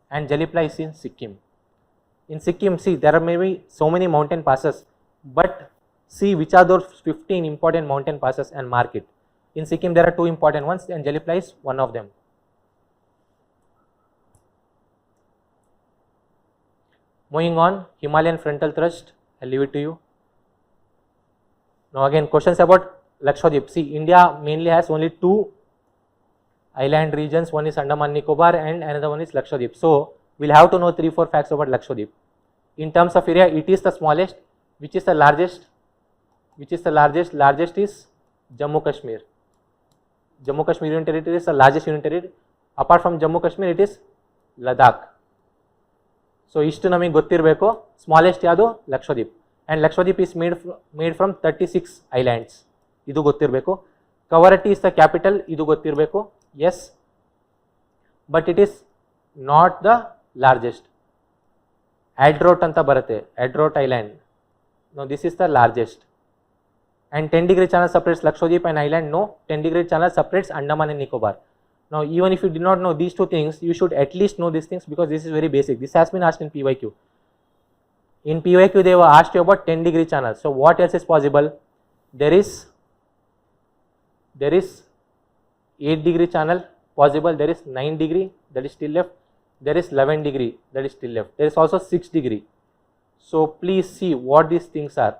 And Jalipla is in Sikkim. In Sikkim, see, there are maybe so many mountain passes, but see which are those 15 important mountain passes and mark it. In Sikkim, there are two important ones, and Jalipla is one of them. Moving on, Himalayan frontal thrust, I'll leave it to you. Now again, questions about Lakshadweep. See, India mainly has only two island regions, one is Andaman Nicobar and another one is Lakshadweep. So we'll have to know 3-4 facts about Lakshadweep. In terms of area, it is the smallest. Which is the largest? Largest is Jammu Kashmir. Jammu Kashmir Union Territory is the largest union territory. Apart from Jammu Kashmir, it is Ladakh. So istu namige ಗೊತ್ತಿರಬೇಕು. Smallest ಯಾವುದು Lakshadweep, and Lakshadweep is made from 36 islands. ಇದು ಗೊತ್ತಿರಬೇಕು. Kavaratti is the capital. ಇದು ಗೊತ್ತಿರಬೇಕು. Yes, but it is not the largest. Adrot ಅಂತ ಬರುತ್ತೆ, Adrot Island. Now this is the largest. And 10-degree channel separates Lakshadweep and island. No, 10-degree channel separates Andaman and Nicobar. Now even if you did not know these two things, you should at least know these things, because this is very basic. This has been asked in PYQ. In PYQ they were asked you about 10-degree channel. So what else is possible? There is 8-degree channel possible. There is 9-degree, that is still left. There is 11-degree, that is still left. There is also 6-degree. So please see what these things are,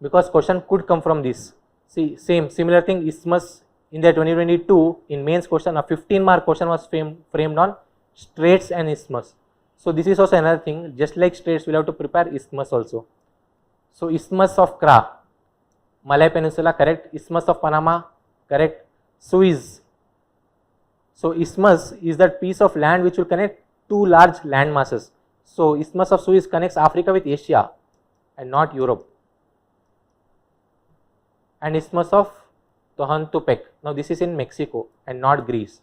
because question could come from this. See, similar thing, isthmus in the 2022 in mains question, a 15-mark question was framed on straits and isthmus. So this is also another thing, just like straits we'll have to prepare isthmus also. So isthmus of Kra, Malay Peninsula, correct. Isthmus of Panama, correct. Suez. So isthmus is that piece of land which will connect two large land masses. So Isthmus of Suez connects Africa with Asia and not Europe. And Isthmus of Tehuantepec, now this is in Mexico and not Greece.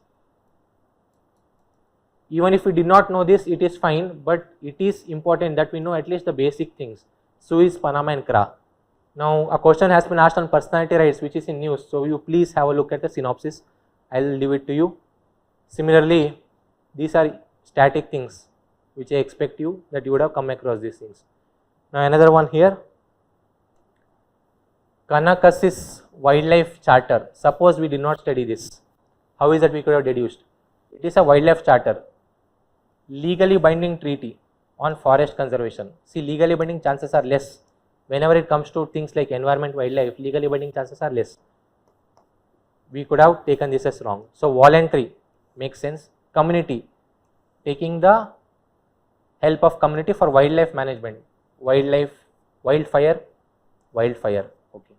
Even if we did not know this, it is fine, but it is important that we know at least the basic things. Suez, Panama and Kra. Now a question has been asked on personality rights which is in news, so you please have a look at the synopsis. I will leave it to you. Similarly, these are static things which I expect you that you would have come across these things. Now another one here, Kanakasis Wildlife Charter. Suppose we did not study this, how is that we could have deduced? It is a wildlife charter, legally binding treaty on forest conservation. See, legally binding chances are less. Whenever it comes to things like environment, wildlife, legally binding chances are less. We could have taken this as wrong. So voluntary makes sense. Community, taking the help of community for wildlife management. Wildlife, wildfire, okay.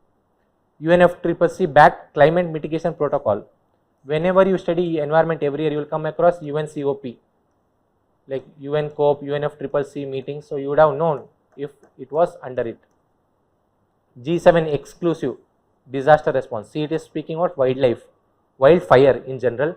UNFCCC backed climate mitigation protocol. Whenever you study environment every year, you will come across UNCOP, like UN COP, UNFCCC meetings. So you would have known if it was under it. G7 exclusive disaster response. See, it is speaking about wildlife, wildfire in general.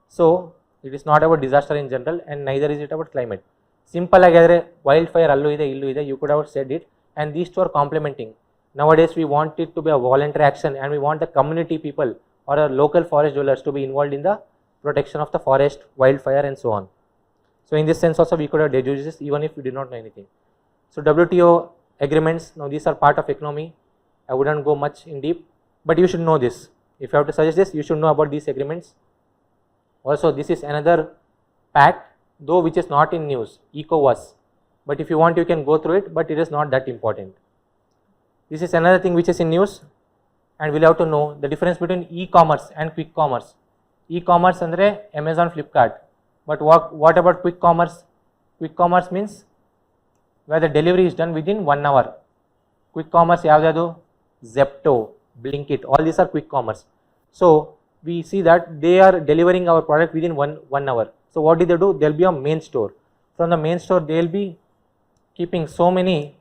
So it is not about disaster in general, and neither is it about climate. Simple agare wildfire allu ide illu ide, you could have said it, and these two are complementing. Nowadays we want it to be a voluntary action, and we want the community people or our local forest dwellers to be involved in the protection of the forest, wildfire and so on. So in this sense also we could have deduced this even if we did not know anything. So WTO agreements, now these are part of economy. I wouldn't go much in deep, but you should know this. If you have to suggest this, you should know about these agreements. Also this is another pact, though which is not in news, ECOWAS. But if you want, you can go through it, but it is not that important. This is another thing which is in news, and we'll have to know the difference between e-commerce and quick commerce. E-commerce andre Amazon, Flipkart. But what about quick commerce? Quick commerce means where the delivery is done within 1 hour. Quick commerce yavyadu? Zepto, Blinkit, all these are quick commerce. So we see that they are delivering our product within one hour. So what do? There will be a main store. From the main store, they will be keeping so many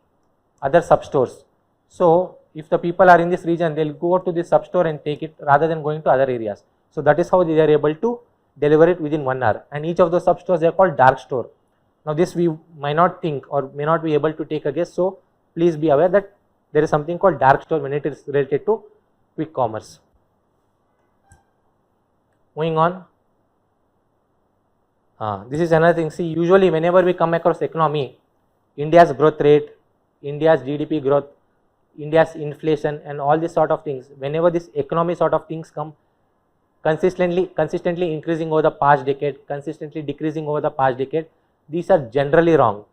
other sub stores. So if the people are in this region, they will go to this sub store and take it rather than going to other areas. So that is how they are able to deliver it within 1 hour. And each of those sub stores, they are called dark store. Now this we might not think or may not be able to take a guess. So please be aware that there is something called dark store when it is related to quick commerce. Moving on. This is another thing. See, usually whenever we come across economy, India's growth rate, India's GDP growth, India's inflation and all these sort of things, whenever this economy sort of things come, consistently increasing over the past decade, consistently decreasing over the past decade, these are generally wrong.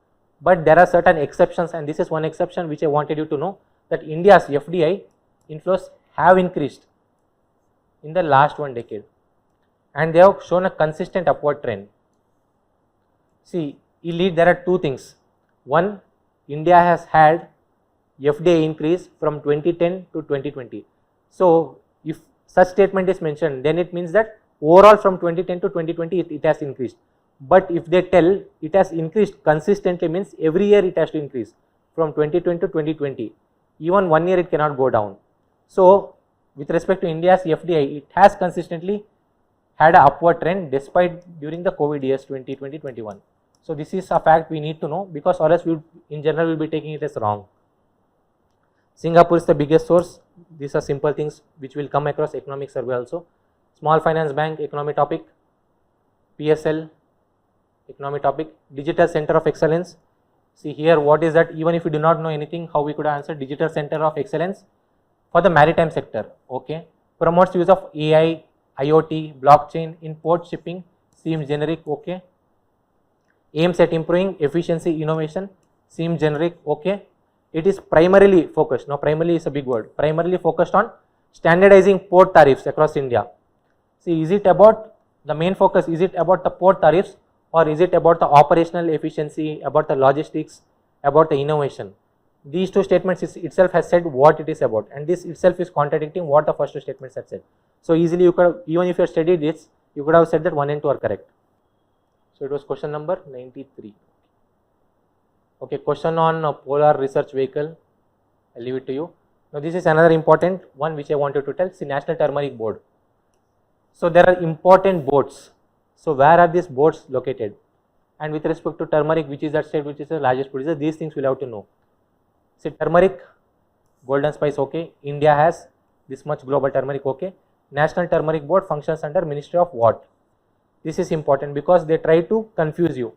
But there are certain exceptions, and this is one exception which I wanted you to know, that India's FDI inflows have increased in the last 1 decade, and they have shown a consistent upward trend. See, there are two things. One, India has had FDI increase from 2010 to 2020. So if such statement is mentioned, then it means that overall from 2010 to 2020 it has increased. But if they tell it has increased consistently, means every year it has to increase from 2020 to 2020. Even 1 year it cannot go down. So with respect to India's FDI, it has consistently had an upward trend despite during the COVID years 2020-21. So this is a fact we need to know, because or else we in general will be taking it as wrong. Singapore is the biggest source. These are simple things which will come across economic survey also. Small Finance Bank, economy topic. PSL, economy topic. Digital Center of Excellence. See here, what is that? Even if we do not know anything, how we could answer Digital Center of Excellence for the maritime sector. Okay. Promotes use of AI, IoT, blockchain in port shipping. Seems generic. Okay. Aims at improving efficiency, innovation. Seems generic. Okay. It is primarily focused. Now, primarily is a big word. Primarily focused on standardizing port tariffs across India. See, is it about the main focus, is it about the port tariffs, or is it about the operational efficiency, about the logistics, about the innovation? These two statements itself has said what it is about, and this itself is contradicting what the first two statements had said. So easily you could, even if you have studied this, you could have said that 1 and 2 are correct. So it was question number 93. Okay, question on polar research vehicle. I'll leave it to you. Now this is another important one which I wanted to tell. See, National Turmeric Board. So there are important boards. So where are these boards located? And with respect to turmeric, which is that state which is the largest producer, these things we'll have to know. See, turmeric, golden spice, okay. India has this much global turmeric, okay. National Turmeric Board functions under Ministry of what? This is important because they try to confuse you.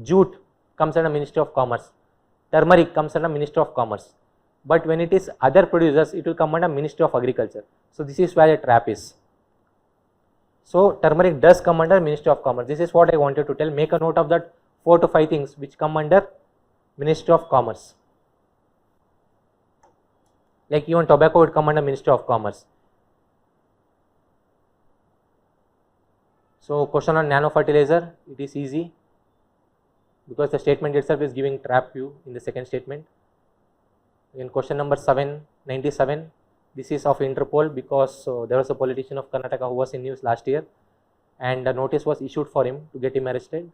Jute comes under Ministry of Commerce. Turmeric comes under Ministry of Commerce. But when it is other producers, it will come under Ministry of Agriculture. So this is where the trap is. So turmeric does come under Ministry of Commerce. This is what I wanted to tell. Make a note of that 4 to 5 things which come under Ministry of Commerce. Like even tobacco would come under Ministry of Commerce. So question on nano fertilizer, it is easy because the statement itself is giving trap view in the second statement. In question number 97, this is of Interpol because there was a politician of Karnataka who was in news last year and a notice was issued for him to get him arrested.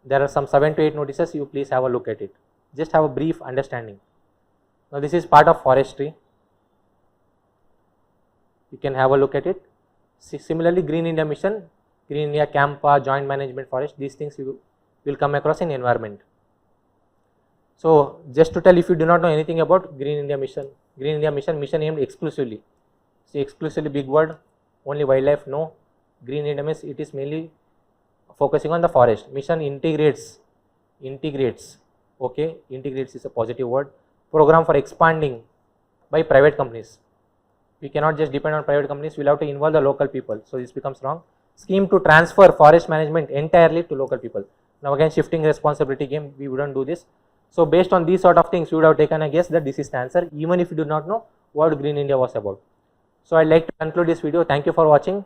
There are some 7 to 8 notices, you please have a look at it. Just have a brief understanding. Now this is part of forestry. You can have a look at it. Similarly, Green India Mission, Green India Campa, Joint Management Forest, these things you will come across in environment. So just to tell, if you do not know anything about Green India Mission aimed exclusively. See, exclusively big word, only wildlife, no. Green India means it is mainly focusing on the forest. Mission integrates, okay, integrates is a positive word. Program for expanding by private companies. We cannot just depend on private companies, we'll have to involve the local people. So this becomes wrong. Scheme to transfer forest management entirely to local people. Now again, shifting responsibility game, we wouldn't do this. So based on these sort of things, you would have taken a guess that this is the answer, even if you do not know what Green India was about. So I'd like to conclude this video. Thank you for watching.